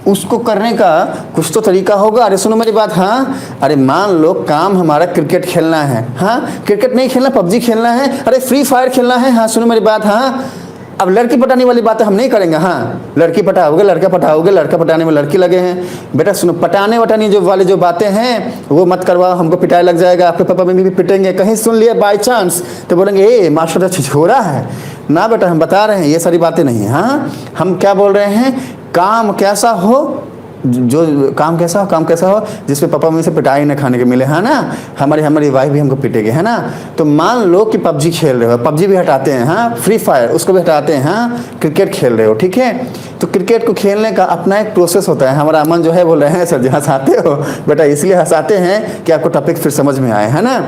उसको करने का कुछ तो तरीका होगा। अरे सुनो मेरी बात। हाँ अरे मान लो काम हमारा क्रिकेट खेलना है। हाँ क्रिकेट नहीं खेलना, पबजी खेलना है, अरे फ्री फायर खेलना है। हाँ सुनो मेरी बात। हाँ अब लड़की पटाने वाली बातें हम नहीं करेंगे। हाँ लड़की पटाओगे, लड़का पटाने में लड़की लगे हैं। बेटा सुनो, पटाने वटाने जो वाली जो बातें हैं वो मत करवाओ, हमको पिटाई लग जाएगा, आपके पापा मम्मी भी पिटेंगे। कहीं सुन लिया बाई चांस तो बोलेंगे ए मास्टर तो छिछोरा है ना। बेटा हम बता रहे हैं ये सारी बातें नहीं है। हाँ हम क्या बोल रहे हैं? काम कैसा हो, जो काम कैसा हो जिसमें पापा मम्मी से पिटाई न खाने के मिले, है ना। हमारी वाइफ भी हमको पिटेगी, है ना। तो मान लो कि पबजी खेल रहे हो, पबजी भी हटाते हैं। हाँ फ्री फायर उसको भी हटाते हैं। हाँ क्रिकेट खेल रहे हो, ठीक है। तो क्रिकेट को खेलने का अपना एक प्रोसेस होता है। हमारा अमन जो है बोल रहे हैं सर जी हंसाते हो बेटा, इसलिए हंसाते हैं कि आपको टॉपिक फिर समझ में आए, है ना।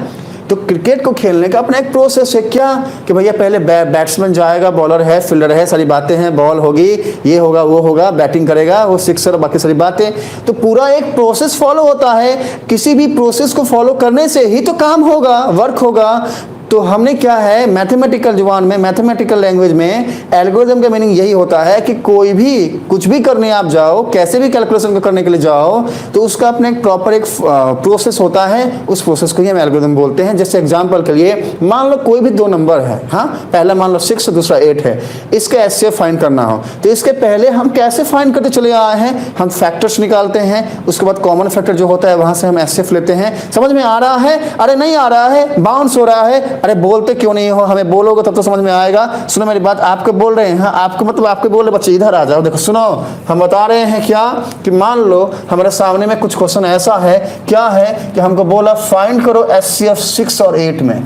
तो क्रिकेट को खेलने का अपना एक प्रोसेस है। क्या कि भैया पहले बैट्समैन जाएगा, बॉलर है, फील्डर है, सारी बातें हैं, बॉल होगी, ये होगा वो होगा, बैटिंग करेगा, वो सिक्सर, बाकी सारी बातें। तो पूरा एक प्रोसेस फॉलो होता है। किसी भी प्रोसेस को फॉलो करने से ही तो काम होगा, वर्क होगा। तो हमने क्या है मैथमेटिकल जुबान में, मैथमेटिकल लैंग्वेज में एल्गोरिदम का मीनिंग यही होता है कि कोई भी कुछ भी करने आप जाओ, कैसे भी कैलकुलेशन को करने के लिए जाओ, तो उसका अपने एक प्रॉपर एक प्रोसेस होता है, उस प्रोसेस को ही हम एल्गोरिदम बोलते हैं। जैसे एग्जांपल के लिए मान लो कोई भी दो नंबर है, हाँ, पहला मान लो 6 दूसरा 8 है, इसका एचसीएफ फाइंड करना हो तो इसके पहले हम कैसे फाइंड करते चले आए हैं, हम फैक्टर्स निकालते हैं, उसके बाद कॉमन फैक्टर जो होता है वहां से हम एचसीएफ लेते हैं। समझ में आ रहा है? अरे नहीं आ रहा है, बाउंस हो रहा है, अरे बोलते क्यों नहीं हो, हमें बोलोगे तब तो समझ में आएगा। सुनो मेरी बात, आपके बोल रहे हैं, हाँ आपको मतलब आपके बोल रहे बच्चे इधर आ जाओ, देखो सुनो, हम बता रहे हैं क्या कि मान लो हमारे सामने में कुछ क्वेश्चन ऐसा है, क्या है कि हमको बोला फाइंड करो एचसीएफ 6 और 8 में,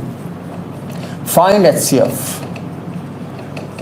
फाइंड एचसीएफ।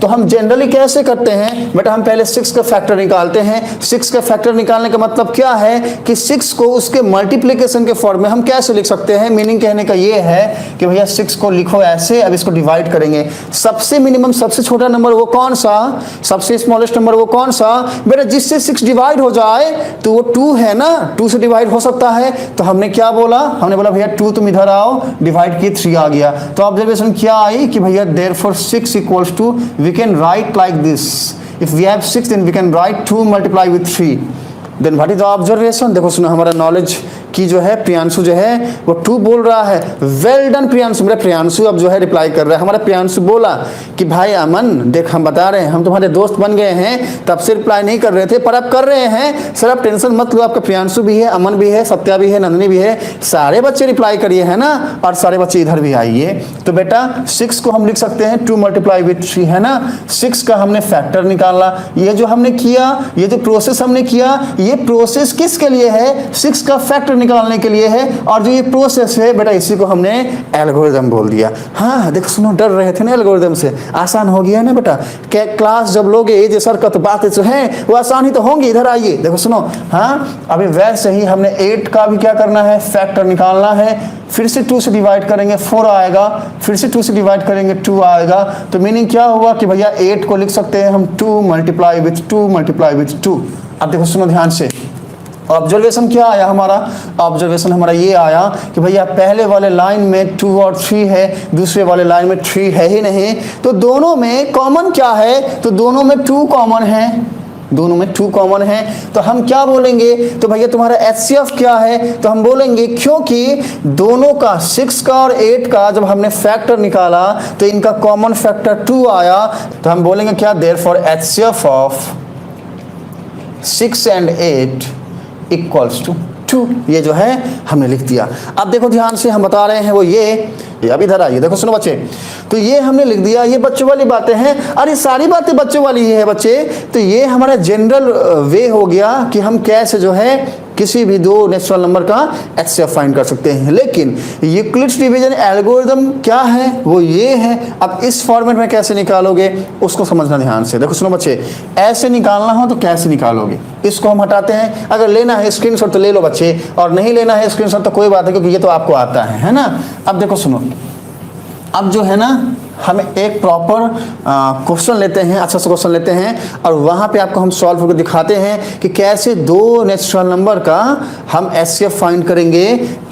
तो हम जनरली कैसे करते हैं बेटा, हम पहले 6 का फैक्टर निकालते हैं। 6 का फैक्टर निकालने का मतलब क्या है कि 6 को उसके मल्टीप्लिकेशन के फॉर्म में हम कैसे लिख सकते हैं। मीनिंग कहने का ये है कि भैया 6 को लिखो ऐसे, अब इसको डिवाइड करेंगे। सबसे मिनिमम, सबसे छोटा नंबर वो कौन सा, सबसे स्मॉलेस्ट नंबर वो कौन सा बेटा, जिससे 6 डिवाइड हो जाए तो वो 2 है ना, 2 से डिवाइड हो सकता है। तो हमने क्या बोला, हमने बोला भैया 2 तुम इधर आओ, डिवाइड किए 3 आ गया। तो ऑब्जर्वेशन क्या आई कि भैया therefore 6 equals to, we can write like this, if we have 6 then we can write 2 multiply with 3, then what is the observation। देखो सुनो, हमारा नॉलेज की जो है प्रियांशु जो है वो 2 बोल रहा है। Well done Priyanshu. मेरा प्रियांशु अब जो है रिप्लाई कर रहा है। हमारा प्रियांशु बोला कि भाई अमन देख, हम बता रहे हैं, हम तुम्हारे दोस्त बन गए हैं, तब से रिप्लाई नहीं कर रहे थे पर अब कर रहे हैं। सर आप टेंशन मत लो, आपका प्रियांशु भी है, अमन भी है, सत्या भी है, नंदिनी भी है, सारे बच्चे रिप्लाई करिए है ना, और सारे बच्चे इधर भी आइए। तो बेटा 6 को हम लिख सकते हैं 2 मल्टीप्लाई विथ 3 है ना। 6 का हमने फैक्टर निकाला। ये जो हमने किया, ये जो प्रोसेस हमने किया, ये प्रोसेस किसके लिए है, 6 का फैक्टर निकालने के लिए है। और जो ये प्रोसेस है बेटा, इसी को हमने एल्गोरिदम बोल दिया। हाँ देखो सुनो, डर रहे थे ना एल्गोरिदम से, आसान हो गया ना बेटा। क्या क्लास जब लोगे ये जो सर का तो बातें जो है वो आसान ही तो होंगी। इधर आइए, देखो सुनो, हाँ अभी वैसे ही हमने 8 का भी क्या करना है, फैक्टर निकालना है। फिर से 2 से डिवाइड करेंगे 4 आएगा, फिर से 2 से डिवाइड करेंगे 2 आएगा। तो मीनिंग क्या हुआ कि भैया 8 को लिख सकते हैं हम 2 मल्टीप्लाई विथ 2 मल्टीप्लाई विथ 2। अब देखो सुनो ध्यान से, ऑब्जर्वेशन क्या आया हमारा, ऑब्जर्वेशन हमारा ये आया कि भैया पहले वाले लाइन में 2 और 3 है, दूसरे वाले लाइन में 3 है ही नहीं, तो दोनों में कॉमन क्या है, तो दोनों में 2 कॉमन है, दोनों में 2 कॉमन है। तो हम क्या बोलेंगे, तो भैया तुम्हारा एचसीएफ क्या है, तो हम बोलेंगे क्योंकि दोनों का 6 का और 8 का जब हमने फैक्टर निकाला तो इनका कॉमन फैक्टर 2 आया, तो हम बोलेंगे क्या, therefore HCF of 6 and 8 equals to 2। ये जो है हमने लिख दिया। अब देखो ध्यान से, हम बता रहे हैं वो ये अब इधर आइए, देखो सुनो बच्चे, तो ये हमने लिख दिया, ये बच्चों वाली बातें हैं। अरे सारी बातें बच्चों वाली ही है बच्चे। तो ये हमारा जनरल वे हो गया कि हम कैसे जो है किसी भी 2 नेचुरल नंबर का एचसीएफ फाइंड कर सकते हैं। लेकिन यूक्लिड्स डिवीजन एल्गोरिदम क्या है, वो ये है। अब इस फॉर्मेट में कैसे निकालोगे उसको समझना ध्यान से। देखो सुनो बच्चे, ऐसे निकालना हो तो कैसे निकालोगे, इसको हम हटाते हैं। अगर लेना है स्क्रीनशॉट तो ले लो बच्चे, और नहीं लेना है स्क्रीनशॉट तो कोई बात है, क्योंकि ये तो आपको आता है ना। अब देखो सुनो, अब जो है ना हम एक प्रॉपर क्वेश्चन लेते हैं, अच्छा सा क्वेश्चन लेते हैं, और वहाँ पे आपको हम सॉल्व करके दिखाते हैं कि कैसे 2 नेचुरल नंबर का हम एचसीएफ फाइंड करेंगे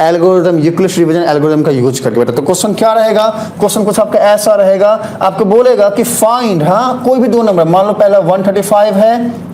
एल्गोरिदम, यूक्लिड्स डिवीजन एल्गोरिदम का यूज करके बेटा। तो क्वेश्चन क्या रहेगा, क्वेश्चन कुछ आपका ऐसा रहेगा, आपको बोलेगा कि फाइंड, हाँ कोई भी 2 नंबर, मान लो पहला 135 है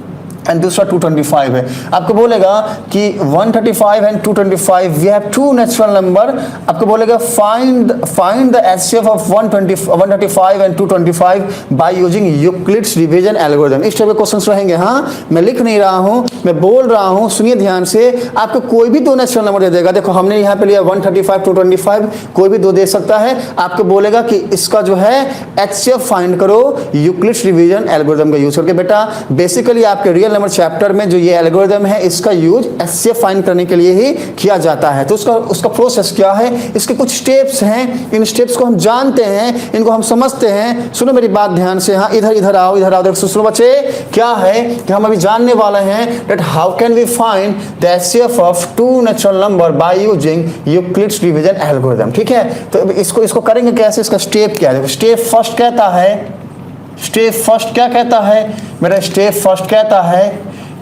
एंड दूसरा 225 है। आपको बोलेगा कि 135 and 225 we have 2 natural number. आपको बोलेगा find the HCF of 135 and 225 by using Euclid's division algorithm. इस टाइप के क्वेश्चंस रहेंगे। हाँ मैं लिख नहीं रहा हूँ, मैं बोल रहा हूँ, सुनिए ध्यान से। आपको कोई भी 2 नेचुरल नंबर दे देगा। देखो हमने यहाँ पे लिया 135 225, कोई भी 2 दे सकता है। आपको बोलेगा कि इसका जो है एचसीएफ फाइंड करो यूक्लिड्स डिवीजन एल्गोरिथम का यूज करके। बेटा बेसिकली आपके रियल नंबर चैप्टर में जो ये एल्गोरिथम है इसका यूज एचसीएफ फाइंड करने के लिए ही किया जाता है। तो उसका प्रोसेस क्या है, इसके कुछ स्टेप्स हैं, इन स्टेप्स को हम जानते हैं, इनको हम समझते हैं। सुनो मेरी बात ध्यान से, हाँ इधर आओ देखो सुनो बच्चे, क्या है कि हम अभी जानने वाले हैं that how can we find the HCF of 2 natural number by using Euclid's division algorithm. ठीक है, तो इसको करेंगे कैसे, इसका स्टेप क्या है। स्टेप फर्स्ट कहता है, स्टेप फर्स्ट क्या कहता है मेरा, स्टेप फर्स्ट कहता है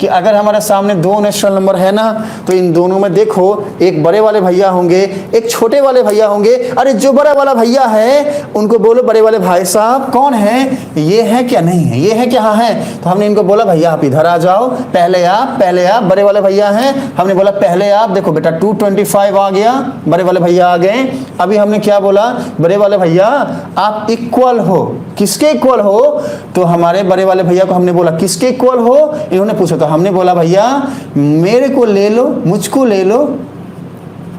कि अगर हमारे सामने दो नेचुरल नंबर है ना, तो इन दोनों में देखो एक बड़े वाले भैया होंगे, एक छोटे वाले भैया होंगे। अरे जो बड़ा वाला भैया है उनको बोलो बड़े वाले भाई साहब कौन है, ये है क्या नहीं है, ये है क्या हाँ है। तो हमने इनको बोला भैया आप इधर आ जाओ, पहले आप बड़े वाले भैया हैं, हमने बोला पहले आप। देखो बेटा 225 आ गया, बड़े वाले भैया आ गए। अभी हमने क्या बोला, बड़े वाले भैया आप इक्वल हो, किसके इक्वल हो, तो हमारे बड़े वाले भैया को हमने बोला किसके इक्वल हो, इन्होंने पूछा तो हमने बोला भैया मेरे को ले लो, मुझको ले लो,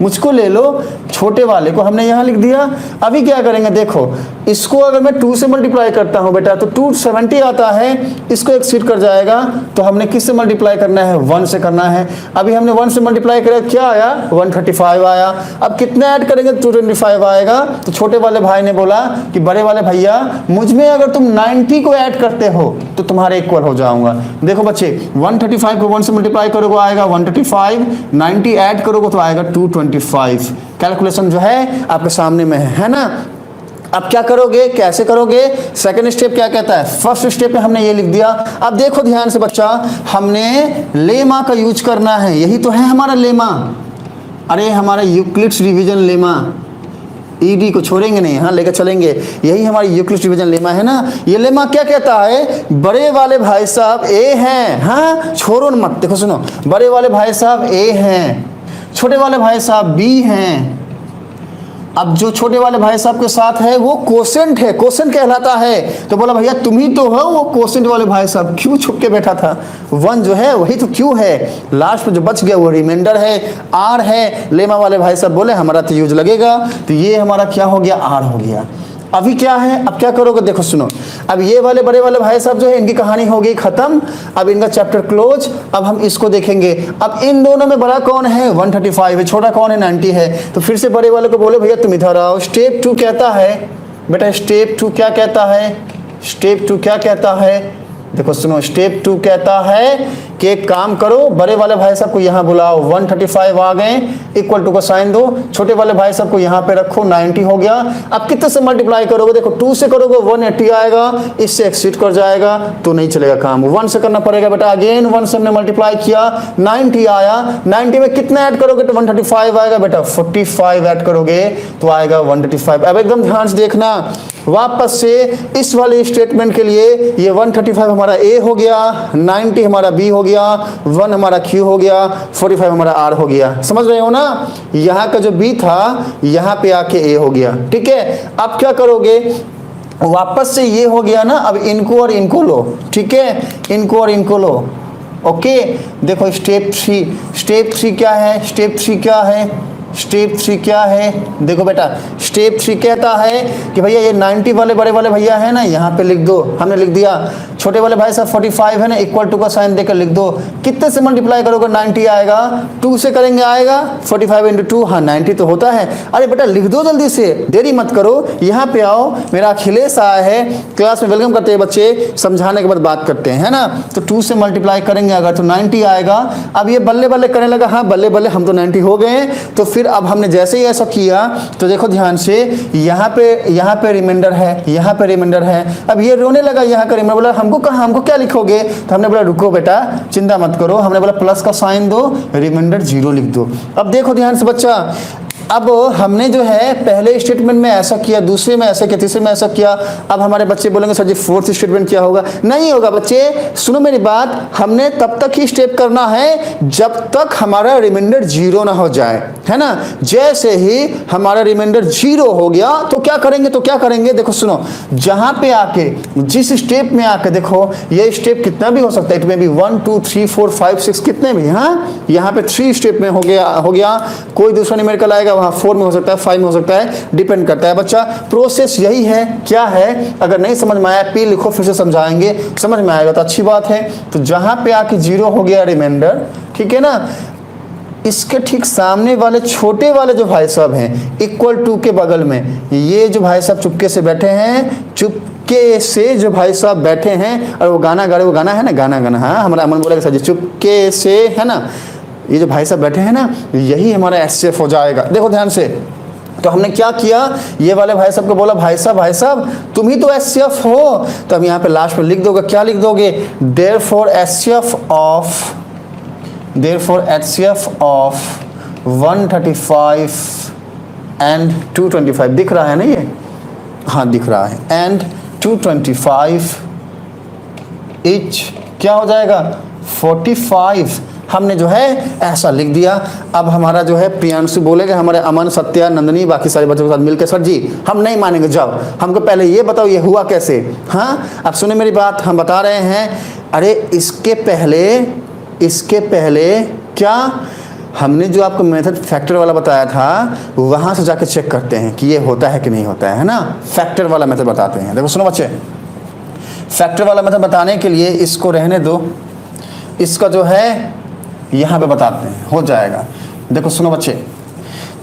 मुझको ले लो, छोटे वाले को हमने यहाँ लिख दिया। अभी क्या करेंगे, देखो इसको अगर मैं 2 से मल्टीप्लाई करता हूँ बेटा तो 270 आता है, इसको एक्सीड कर जाएगा। तो हमने किस से मल्टीप्लाई करना है, 1 से करना है। अभी हमने 1 से मल्टीप्लाई किया, क्या आया 135 आया। अब कितना ऐड करेंगे, 225 आएगा। तो छोटे वाले भाई ने बोला कि बड़े वाले भैया मुझ में अगर तुम 90 को ऐड करते हो तो तुम्हारे इक्वल हो जाऊंगा। देखो बच्चे 135 को 1 से मल्टीप्लाई करोगे आएगा 135, 90 ऐड करोगे तो आएगा 225। कैलकुलेशन जो है आपके सामने में है ना। अब क्या करोगे, कैसे करोगे, सेकंड स्टेप क्या कहता है, फर्स्ट स्टेप में हमने ये लिख दिया। अब देखो ध्यान से बच्चा, हमने लेमा का यूज करना है, यही तो है हमारा लेमा। अरे हमारा यूक्लिड्स डिवीजन लेमा, ईडी को छोड़ेंगे नहीं, हाँ लेकर चलेंगे, यही हमारी यूक्लिड्स डिवीजन लेमा है ना। ये लेमा क्या कहता है, बड़े वाले भाई साहब ए हैं, हाँ छोड़ो मत, देखो सुनो, बड़े वाले भाई साहब ए हैं, छोटे वाले भाई साहब बी हैं। अब जो छोटे वाले भाई साहब के साथ है वो कोसेंट है, कोसेंट कहलाता है। तो बोला भैया तुम ही तो हो वो कोसेंट वाले भाई साहब, क्यों छुप के बैठा था, 1 जो है वही तो क्यों है, लास्ट में जो बच गया वो रिमाइंडर है, आर है। लेमा वाले भाई साहब बोले हमारा तो यूज लगेगा, तो ये हमारा क्या हो गया, आर हो गया। अभी क्या है, अब क्या करोगे, देखो सुनो, अब ये वाले बड़े वाले भाई साहब जो है इनकी कहानी हो गई खत्म, अब इनका चैप्टर क्लोज। अब हम इसको देखेंगे, अब इन दोनों में बड़ा कौन है, 135 है, छोटा कौन है, 90 है। तो फिर से बड़े वाले को बोले भैया तुम इधर आओ। स्टेप 2 कहता है बेटा, स्टेप 2 क्या कहता है, स्टेप 2 क्या कहता है, देखो सुनो, स्टेप 2 कहता है कि एक काम करो, बड़े वाले भाई साहब को यहाँ बुलाओ, 135 आ गए, इक्वल टू का साइन दो, छोटे वाले भाई साहब को यहाँ पे रखो, 90 हो गया। अब कितने से मल्टीप्लाई करोगे, देखो 2 से करोगे 180 आएगा, इससे एक्सीड कर जाएगा तो नहीं चलेगा काम, 1 से करना पड़ेगा बेटा। अगेन 1 से हमने मल्टीप्लाई किया, 90 आया, 90 में कितना ऐड करोगे तो 135 आएगा बेटा, 45 ऐड करोगे तो आएगा 135। अब एकदम ध्यान से देखना, वापस से इस वाले स्टेटमेंट के लिए ये 135 हमारा ए हो गया, 90 हमारा बी हो गया, 1 हमारा क्यू हो गया, 45 हमारा आर हो गया। समझ रहे हो ना, यहाँ का जो बी था यहाँ पे आके ए हो गया, ठीक है। अब क्या करोगे, वापस से ये हो गया ना, अब इनको और इनको लो, ठीक है, इनको और इनको लो, ओके। देखो स्टेप 3 क्या है, स्टेप 3 क्या है, स्टेप 3 क्या है, देखो बेटा स्टेप 3 कहता है कि भैया ये 90 वाले बड़े वाले भैया है ना, यहाँ पे लिख दो, हमने लिख दिया। छोटे वाले भाई साहब 45 है ना, इक्वल टू का साइन देकर लिख दो। कितने से मल्टीप्लाई करोगे, 90 आएगा, 2 से करेंगे आएगा 45 × 2, हाँ 90 तो होता है। अरे बेटा लिख दो जल्दी से, देरी मत करो, यहाँ पे आओ, मेरा अखिलेश आया है, क्लास में वेलकम करते हैं बच्चे, समझाने के बाद बात करते हैं, है ना। तो 2 से मल्टीप्लाई करेंगे अगर तो 90 आएगा। अब ये बल्ले बल्ले करने लगा, हाँ बल्ले बल्ले हम तो 90 हो गए। तो फिर अब हमने जैसे ही ऐसा किया तो देखो ध्यान से, यहाँ पे रिमाइंडर है, यहाँ पे रिमाइंडर है। अब ये रोने लगा, यहाँ का रिमाइंडर, बोला हमको कहा, हमको क्या लिखोगे, तो हमने बोला रुको बेटा चिंता मत करो, हमने बोला प्लस का साइन दो, रिमाइंडर 0 लिख दो। अब देखो ध्यान से बच्चा, अब हमने जो है पहले स्टेटमेंट में ऐसा किया, दूसरे में ऐसा किया, तीसरे में ऐसा किया। अब हमारे बच्चे बोलेंगे सर जी फोर्थ स्टेटमेंट क्या होगा, नहीं होगा बच्चे, सुनो मेरी बात, हमने तब तक ही स्टेप करना है जब तक हमारा रिमाइंडर 0 ना हो जाए, है ना। जैसे ही हमारा रिमाइंडर 0 हो गया तो क्या करेंगे, देखो सुनो, जहां पे आके, जिस स्टेप में आके, देखो ये स्टेप कितना भी हो सकता है, इट में भी 1 2 3 4 5 6 कितने भी, हाँ यहाँ पे 3 स्टेप में हो गया, कोई दूसरा न्यूमेरिकल आएगा वहाँ 4 में हो सकता है, 5 में हो सकता है, डिपेंड करता है बच्चा। प्रोसेस यही है, क्या है, अगर नहीं समझ में आया पी लिखो, फिर से समझाएंगे, समझ में आएगा तो अच्छी बात है। तो जहां पे आके 0 हो गया रिमाइंडर, ठीक है ना, इसके ठीक सामने वाले छोटे वाले जो भाई साहब हैं, इक्वल टू के बगल में ये जो भाई साहब चुपके से बैठे हैं, चुपके से जो भाई साहब बैठे हैं, और वो गाना गा रहे, वो गाना है ना, गाना, हाँ हमारा अमन बोलेगा सर जी चुपके से, है ना, ये जो भाई साहब बैठे हैं ना, यही हमारा एचसीएफ हो जाएगा। देखो ध्यान से, तो हमने क्या किया, ये वाले भाई साहब को बोला भाई साहब तुम ही तो एचसीएफ हो, तो हम यहाँ पे लास्ट में लिख दोगे, क्या लिख दोगे, देयरफॉर एचसीएफ ऑफ 135 एंड 225, दिख रहा है ना ये, हाँ दिख रहा है, एंड 225 इच क्या हो जाएगा 45, हमने जो है ऐसा लिख दिया। अब हमारा जो है प्रियांशु बोलेगा, हमारे अमन, सत्या, नंदनी, बाकी सारे बच्चों के साथ मिलकर, सर जी हम नहीं मानेंगे, जब हमको पहले ये बताओ ये हुआ कैसे। हाँ अब सुने मेरी बात, हम बता रहे हैं, अरे इसके पहले क्या हमने जो आपको मेथड फैक्टर वाला बताया था, वहाँ से जाके चेक करते हैं कि ये होता है कि नहीं होता है ना। फैक्टर वाला मेथड बताते हैं। देखो सुनो बच्चे, फैक्टर वाला मेथड बताने के लिए इसको रहने दो, इसका जो है यहाँ पे बताते हैं, हो जाएगा। देखो सुनो बच्चे,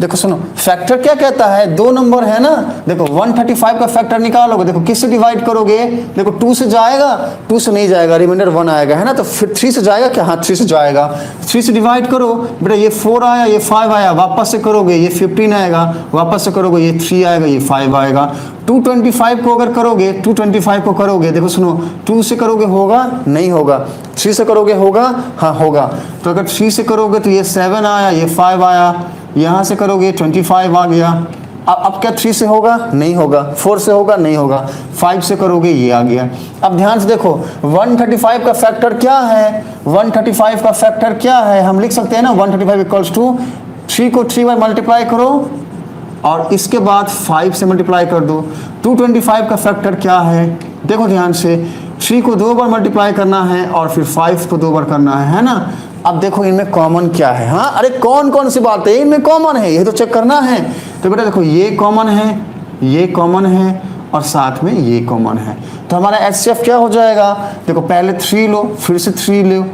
देखो सुनो, फैक्टर क्या कहता है, दो नंबर है ना, देखो 135 का फैक्टर निकालोगे, देखो किससे डिवाइड करोगे, देखो 2 से जाएगा, 2 से नहीं जाएगा, रिमाइंडर 1 आएगा, है ना, तो फिर 3 से जाएगा क्या, हाँ 3 से जाएगा, 3 से डिवाइड करो बेटा, ये 4 आया, ये 5 आया, वापस से करोगे ये 15 आएगा, वापस से करोगे ये 3 आएगा, ये 5 आएगा। 225 को अगर करोगे, 225 को करोगे, देखो सुनो, 2 से करोगे होगा, नहीं होगा, 3 से करोगे होगा, हाँ होगा, तो अगर 3 से करोगे तो ये 7 आया, ये 5 आया, यहाँ से करोगे 25 आ गया। अब क्या 3 से होगा, नहीं होगा, 4 से होगा, नहीं होगा, 5 से करोगे ये आ गया। अब ध्यान से देखो 135 का फैक्टर क्या है, 135 का फैक्टर क्या है, हम लिख सकते हैं ना 135 इक्वल्स टू 3 को 3 बार मल्टीप्लाई करो और इसके बाद 5 से मल्टीप्लाई कर दो। 225 का फैक्टर क्या है, देखो ध्यान से, 3 को 2 बार मल्टीप्लाई करना है और फिर 5 को 2 बार करना है ना। अब देखो इनमें कॉमन क्या है, हाँ अरे कौन कौन सी बातें इनमें कॉमन है, ये तो चेक करना है। तो बेटा देखो ये कॉमन है, ये कॉमन है और साथ में ये कॉमन है, तो हमारा एचसीएफ क्या हो जाएगा, देखो पहले 3 लो, फिर से 3 लो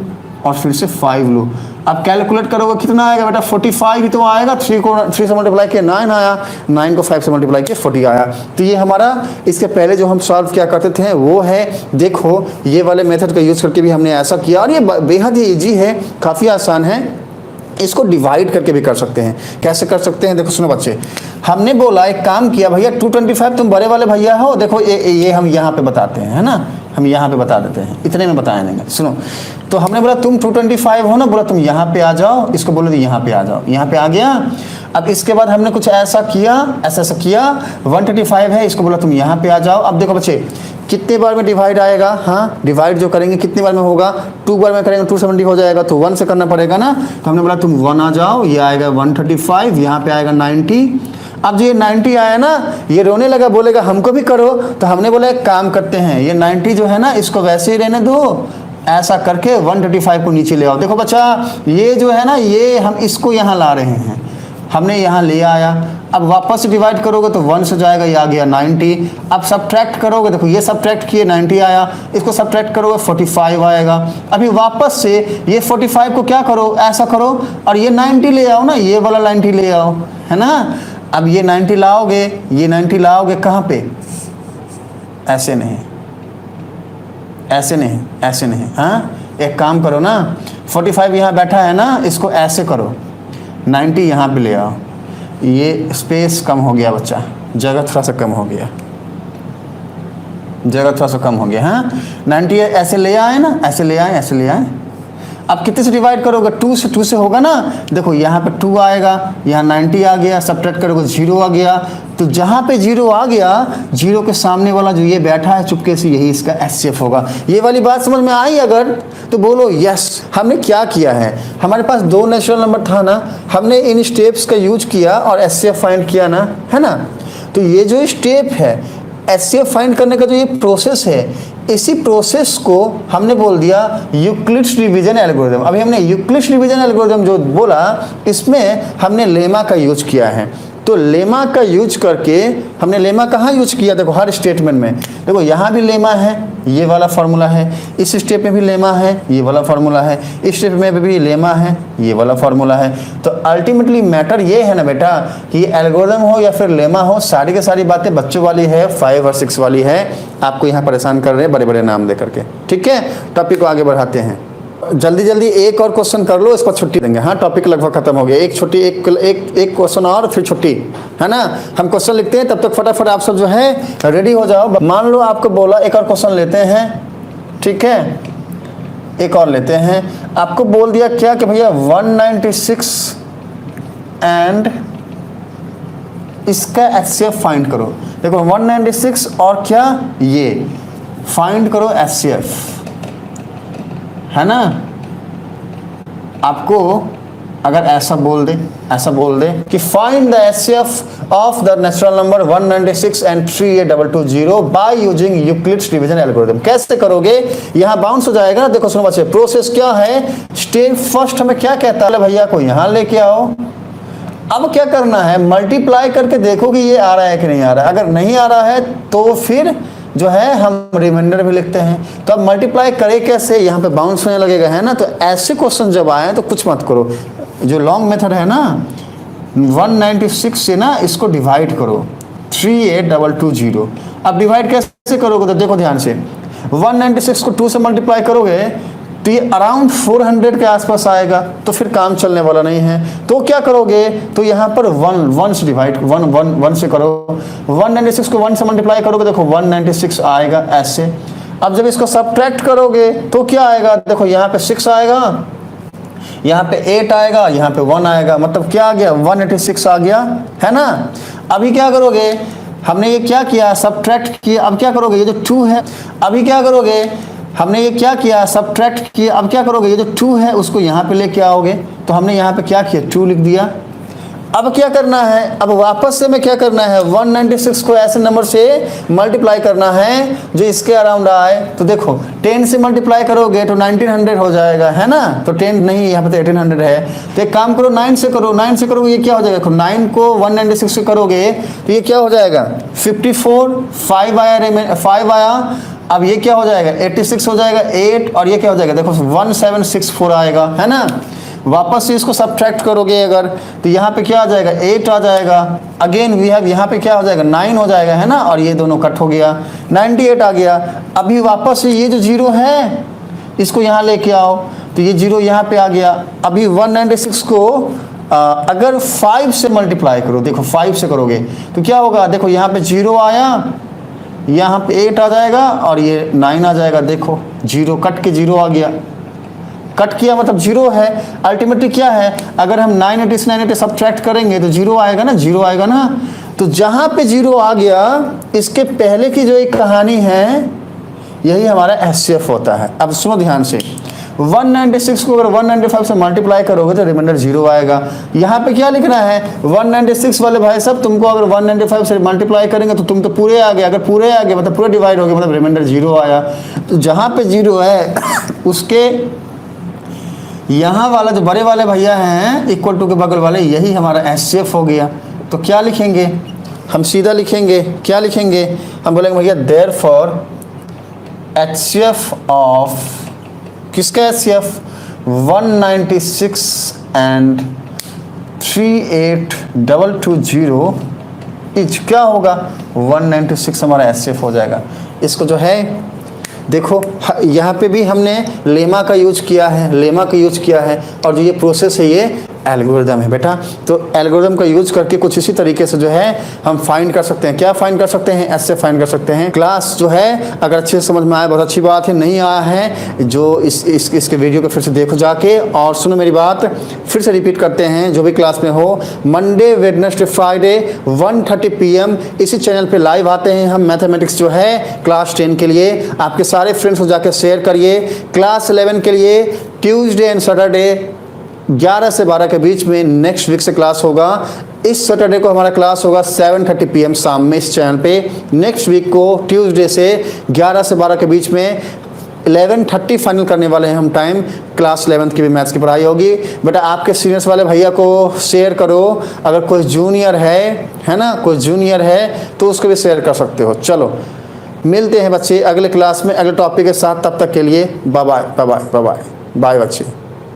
और फिर से 5 लो। अब कैलकुलेट करोगे कितना आएगा बेटा, 45 ही तो आएगा, 3 से मल्टीप्लाई किया 9 आया, 9 को 5 से मल्टीप्लाई किया 40 आया। तो ये हमारा इसके पहले जो हम सॉल्व क्या करते थे वो है, देखो ये वाले मेथड का यूज़ करके भी हमने ऐसा किया और ये बेहद ही ईजी है, काफ़ी आसान है। इसको डिवाइड करके भी कर सकते हैं। कैसे कर सकते हैं, देखो सुनो बच्चे, हमने बोला एक काम किया भैया 225 तुम बड़े वाले भैया हो, देखो ये हम यहाँ पे बताते हैं, है ना, हम यहाँ पे बता देते हैं, इतने में बताया नहीं। सुनो, तो हमने बोला तुम 225 हो ना, बोला तुम यहाँ पे आ जाओ, इसको बोलो यहाँ पे आ जाओ, यहाँ पे आ गया। अब इसके बाद हमने कुछ ऐसा किया, ऐसा किया, 135 है, इसको बोला तुम यहाँ पे आ जाओ। अब देखो बच्चे कितने बार में डिवाइड आएगा, हाँ डिवाइड जो करेंगे कितने बार में होगा, 2 बार में करेंगे 270 हो जाएगा, तो 1 से करना पड़ेगा ना। तो हमने बोला तुम 1 आ जाओ, ये आएगा 135, यहाँ पे आएगा 90। अब ये 90 आया ना, ये रोने लगा, बोलेगा हमको भी करो, तो हमने बोला एक काम करते हैं, ये 90 जो है ना इसको वैसे ही रहने दो, ऐसा करके 135 को नीचे ले आओ। देखो बच्चा ये जो है ना, ये हम इसको यहाँ ला रहे हैं, हमने यहाँ ले आया। अब वापस से डिवाइड करोगे तो 1 से जाएगा, ये आ गया 90। अब सब्ट्रैक्ट करोगे, देखो ये सब्ट्रैक्ट किए 90 आया, इसको सब्ट्रैक्ट करोगे 45 आएगा। अभी वापस से ये 45 को क्या करो, ऐसा करो और ये 90 ले आओ ना, ये वाला 90 ले आओ, है ना। अब ये 90 लाओगे, ये 90 लाओगे कहाँ पे, ऐसे नहीं, ऐसे नहीं, ऐसे नहीं, हाँ एक काम करो ना, 45 यहाँ बैठा है ना, इसको ऐसे करो, 90 यहाँ पे ले आओ, ये स्पेस कम हो गया बच्चा, जगह थोड़ा सा कम हो गया, जगह थोड़ा सा कम हो गया, हाँ 90 ऐसे ले आए ना, ऐसे ले आए, ऐसे ले आए। अब कितने से डिवाइड करोगे, 2 से होगा ना, देखो यहाँ पे 2 आएगा, यहाँ 90 आ गया, सब्ट्रैक्ट करोगे 0 आ गया। तो जहाँ पे 0 आ गया, 0 के सामने वाला जो ये बैठा है चुपके से, यही इसका एचसीएफ होगा। ये वाली बात समझ में आई अगर, तो बोलो यस। हमने क्या किया है, हमारे पास 2 नेचुरल नंबर था ना, हमने इन स्टेप्स का यूज किया और एचसीएफ फाइंड किया ना, है ना। तो ये जो स्टेप है एचसीएफ फाइंड करने का, जो ये प्रोसेस है, इसी प्रोसेस को हमने बोल दिया यूक्लिड्स डिवीजन एल्गोरिथम। अभी हमने यूक्लिड्स डिवीजन एल्गोरिथम जो बोला, इसमें हमने लेमा का यूज किया है। तो लेमा का यूज करके हमने लेमा कहाँ यूज किया, देखो हर स्टेटमेंट में, देखो यहाँ भी लेमा है, ये वाला फार्मूला है, इस स्टेप में भी लेमा है, ये वाला फार्मूला है, इस स्टेप में भी लेमा है, ये वाला फार्मूला है। तो अल्टीमेटली मैटर ये है ना बेटा कि एल्गोरिथम हो या फिर लेमा हो, सारी की सारी बातें बच्चों वाली है, 5 और 6 वाली है, आपको यहाँ परेशान कर रहे हैं बड़े बड़े नाम दे करके। ठीक है, टॉपिक को आगे बढ़ाते हैं। जल्दी जल्दी एक और क्वेश्चन कर लो, इसको छुट्टी देंगे। हाँ, टॉपिक लगभग खत्म हो गया। एक छुट्टी, एक क्वेश्चन और फिर छुट्टी, है ना। हम क्वेश्चन लिखते हैं, तब तक फटाफट आप सब जो है रेडी हो जाओ। मान लो आपको बोला एक और क्वेश्चन लेते हैं, ठीक है, एक और लेते हैं। आपको बोल दिया क्या कि भैया 196 एंड इसका HCF फाइंड करो। देखो 196 और क्या, ये फाइंड करो HCF, है ना। आपको अगर ऐसा बोल दे कि find the HCF of the natural number 196 and 38220 bye using Euclid's division algorithm, कैसे करोगे? यहां बाउंस हो जाएगा ना। देखो सुनो बच्चे, प्रोसेस क्या है। स्टेप फर्स्ट हमें क्या कहता है, भैया को यहां लेके आओ। अब क्या करना है, मल्टीप्लाई करके देखो कि ये आ रहा है कि नहीं आ रहा है। अगर नहीं आ रहा है तो फिर जो है हम रिमाइंडर भी लिखते हैं। तो अब मल्टीप्लाई करें कैसे, यहाँ पे बाउंस होने लगेगा, है ना। तो ऐसे क्वेश्चन जब आए तो कुछ मत करो, जो लॉन्ग मेथड है ना 196 से ना इसको डिवाइड करो 38220। अब डिवाइड कैसे करोगे, तो देखो ध्यान से, 196 को 2 से मल्टीप्लाई करोगे तो ये अराउंड 400 के आसपास आएगा, तो फिर काम चलने वाला नहीं है। तो क्या करोगे, तो यहाँ पर 1 से डिवाइड 1 से करो। 196 को 1 से मल्टीप्लाई करोगे, देखो 196 आएगा ऐसे। अब जब इसको सब्ट्रैक्ट करोगे तो क्या आएगा, देखो यहाँ पे 6 आएगा, यहाँ पे 8 आएगा, यहाँ पे 1 आएगा, मतलब क्या आ गया, 186 आ गया, है ना। अभी क्या करोगे, हमने ये क्या किया, सब्ट्रैक्ट किया। अब क्या करोगे, ये जो 2 है, अभी क्या करोगे, हमने ये क्या किया, सब्ट्रैक्ट किया। अब क्या करोगे, ये जो 2 है उसको यहाँ पे लेके आओगे। तो हमने यहाँ पे क्या किया, 2 लिख दिया। अब क्या करना है, अब वापस से में क्या करना है, 196 को ऐसे नंबर से मल्टीप्लाई करना है जो इसके अराउंड आए। तो देखो 10 से मल्टीप्लाई करोगे तो 1900 हो जाएगा, है ना। तो 10 नहीं, यहाँ पे तो 1800 है। तो एक काम करो, 9 से करो। 9 से करोगे ये क्या हो जाएगा, देखो 9 को 196 से करोगे तो ये क्या हो जाएगा, 54, 5 आया। अब ये क्या हो जाएगा, 86 हो जाएगा, 8, और ये क्या हो जाएगा, देखो 1764 आएगा, है ना। वापस से इसको सब्ट्रैक्ट करोगे अगर, तो यहाँ पे क्या आ जाएगा, 8 आ जाएगा। अगेन वी हैव, यहाँ पे क्या हो जाएगा, 9 हो जाएगा, है ना। और ये दोनों कट हो गया, 98 आ गया। अभी वापस से ये जो 0 है इसको यहाँ लेके आओ, तो ये 0 यहाँ पे आ गया। अभी 196 को अगर 5 से मल्टीप्लाई करो, देखो 5 से करोगे तो क्या होगा, देखो यहाँ पे 0 आया, यहाँ पे 8 आ जाएगा, और ये 9 आ जाएगा। देखो 0 कट के 0 आ गया, कट किया मतलब 0 है। अल्टीमेटली क्या है, अगर हम 980 से 980 सब्ट्रैक्ट करेंगे तो 0 आएगा ना, 0 आएगा ना। तो जहाँ पे 0 आ गया, इसके पहले की जो एक कहानी है यही हमारा HCF होता है। अब सुनो ध्यान से, 196 को अगर 195 से मल्टीप्लाई करोगे तो रिमाइंडर 0 आएगा। यहाँ पे क्या लिखना है, 196 वाले भाई साहब, तुमको अगर 195 से मल्टीप्लाई करेंगे तो तुम तो पूरे आ गए। अगर पूरे आ गए मतलब पूरे डिवाइड हो गए, मतलब रिमाइंडर 0 आया। तो जहाँ पे 0 है उसके यहाँ वाला जो बड़े वाले भैया हैं इक्वल टू के बगल वाले, यही हमारा HCF हो गया। तो क्या लिखेंगे, हम सीधा लिखेंगे, क्या लिखेंगे, हम बोलेंगे भैया देयरफॉर HCF ऑफ, किसका HCF, 196 एंड 38220 इच क्या होगा, 196 हमारा HCF हो जाएगा। इसको जो है देखो यहाँ पे भी हमने लेमा का यूज किया है, और जो ये प्रोसेस है ये एल्गोरिदम है बेटा। तो एल्गोरिदम का यूज करके कुछ इसी तरीके से जो है हम फाइंड कर सकते हैं। क्या फाइंड कर सकते हैं, ऐसे फाइंड कर सकते हैं। क्लास जो है अगर अच्छे से समझ में आए बहुत अच्छी बात है, नहीं आया है जो इसके वीडियो को फिर से देखो जाके। और सुनो मेरी बात, फिर से रिपीट करते हैं, जो भी क्लास में हो, मंडे वेडनेसडे फ्राइडे 1:30 PM इसी चैनल पे लाइव आते हैं हम। मैथमेटिक्स जो है क्लास 10 के लिए आपके सारे फ्रेंड्स को जाकर शेयर करिए। क्लास 11 के लिए ट्यूसडे एंड सैटरडे 11 से 12 के बीच में नेक्स्ट वीक से क्लास होगा। इस सैटरडे को हमारा क्लास होगा 7:30 PM शाम में इस चैनल पे। नेक्स्ट वीक को ट्यूसडे से 11 से 12 के बीच में 11:30 फाइनल करने वाले हैं हम टाइम। क्लास 11th की भी मैथ्स की पढ़ाई होगी। बेटा आपके सीनियर्स वाले भैया को शेयर करो। अगर कोई जूनियर है ना, कोई जूनियर है तो उसको भी शेयर कर सकते हो। चलो मिलते हैं बच्चे अगले क्लास में अगले टॉपिक के साथ। तब तक के लिए bye bye bye bye bye bye बच्चे।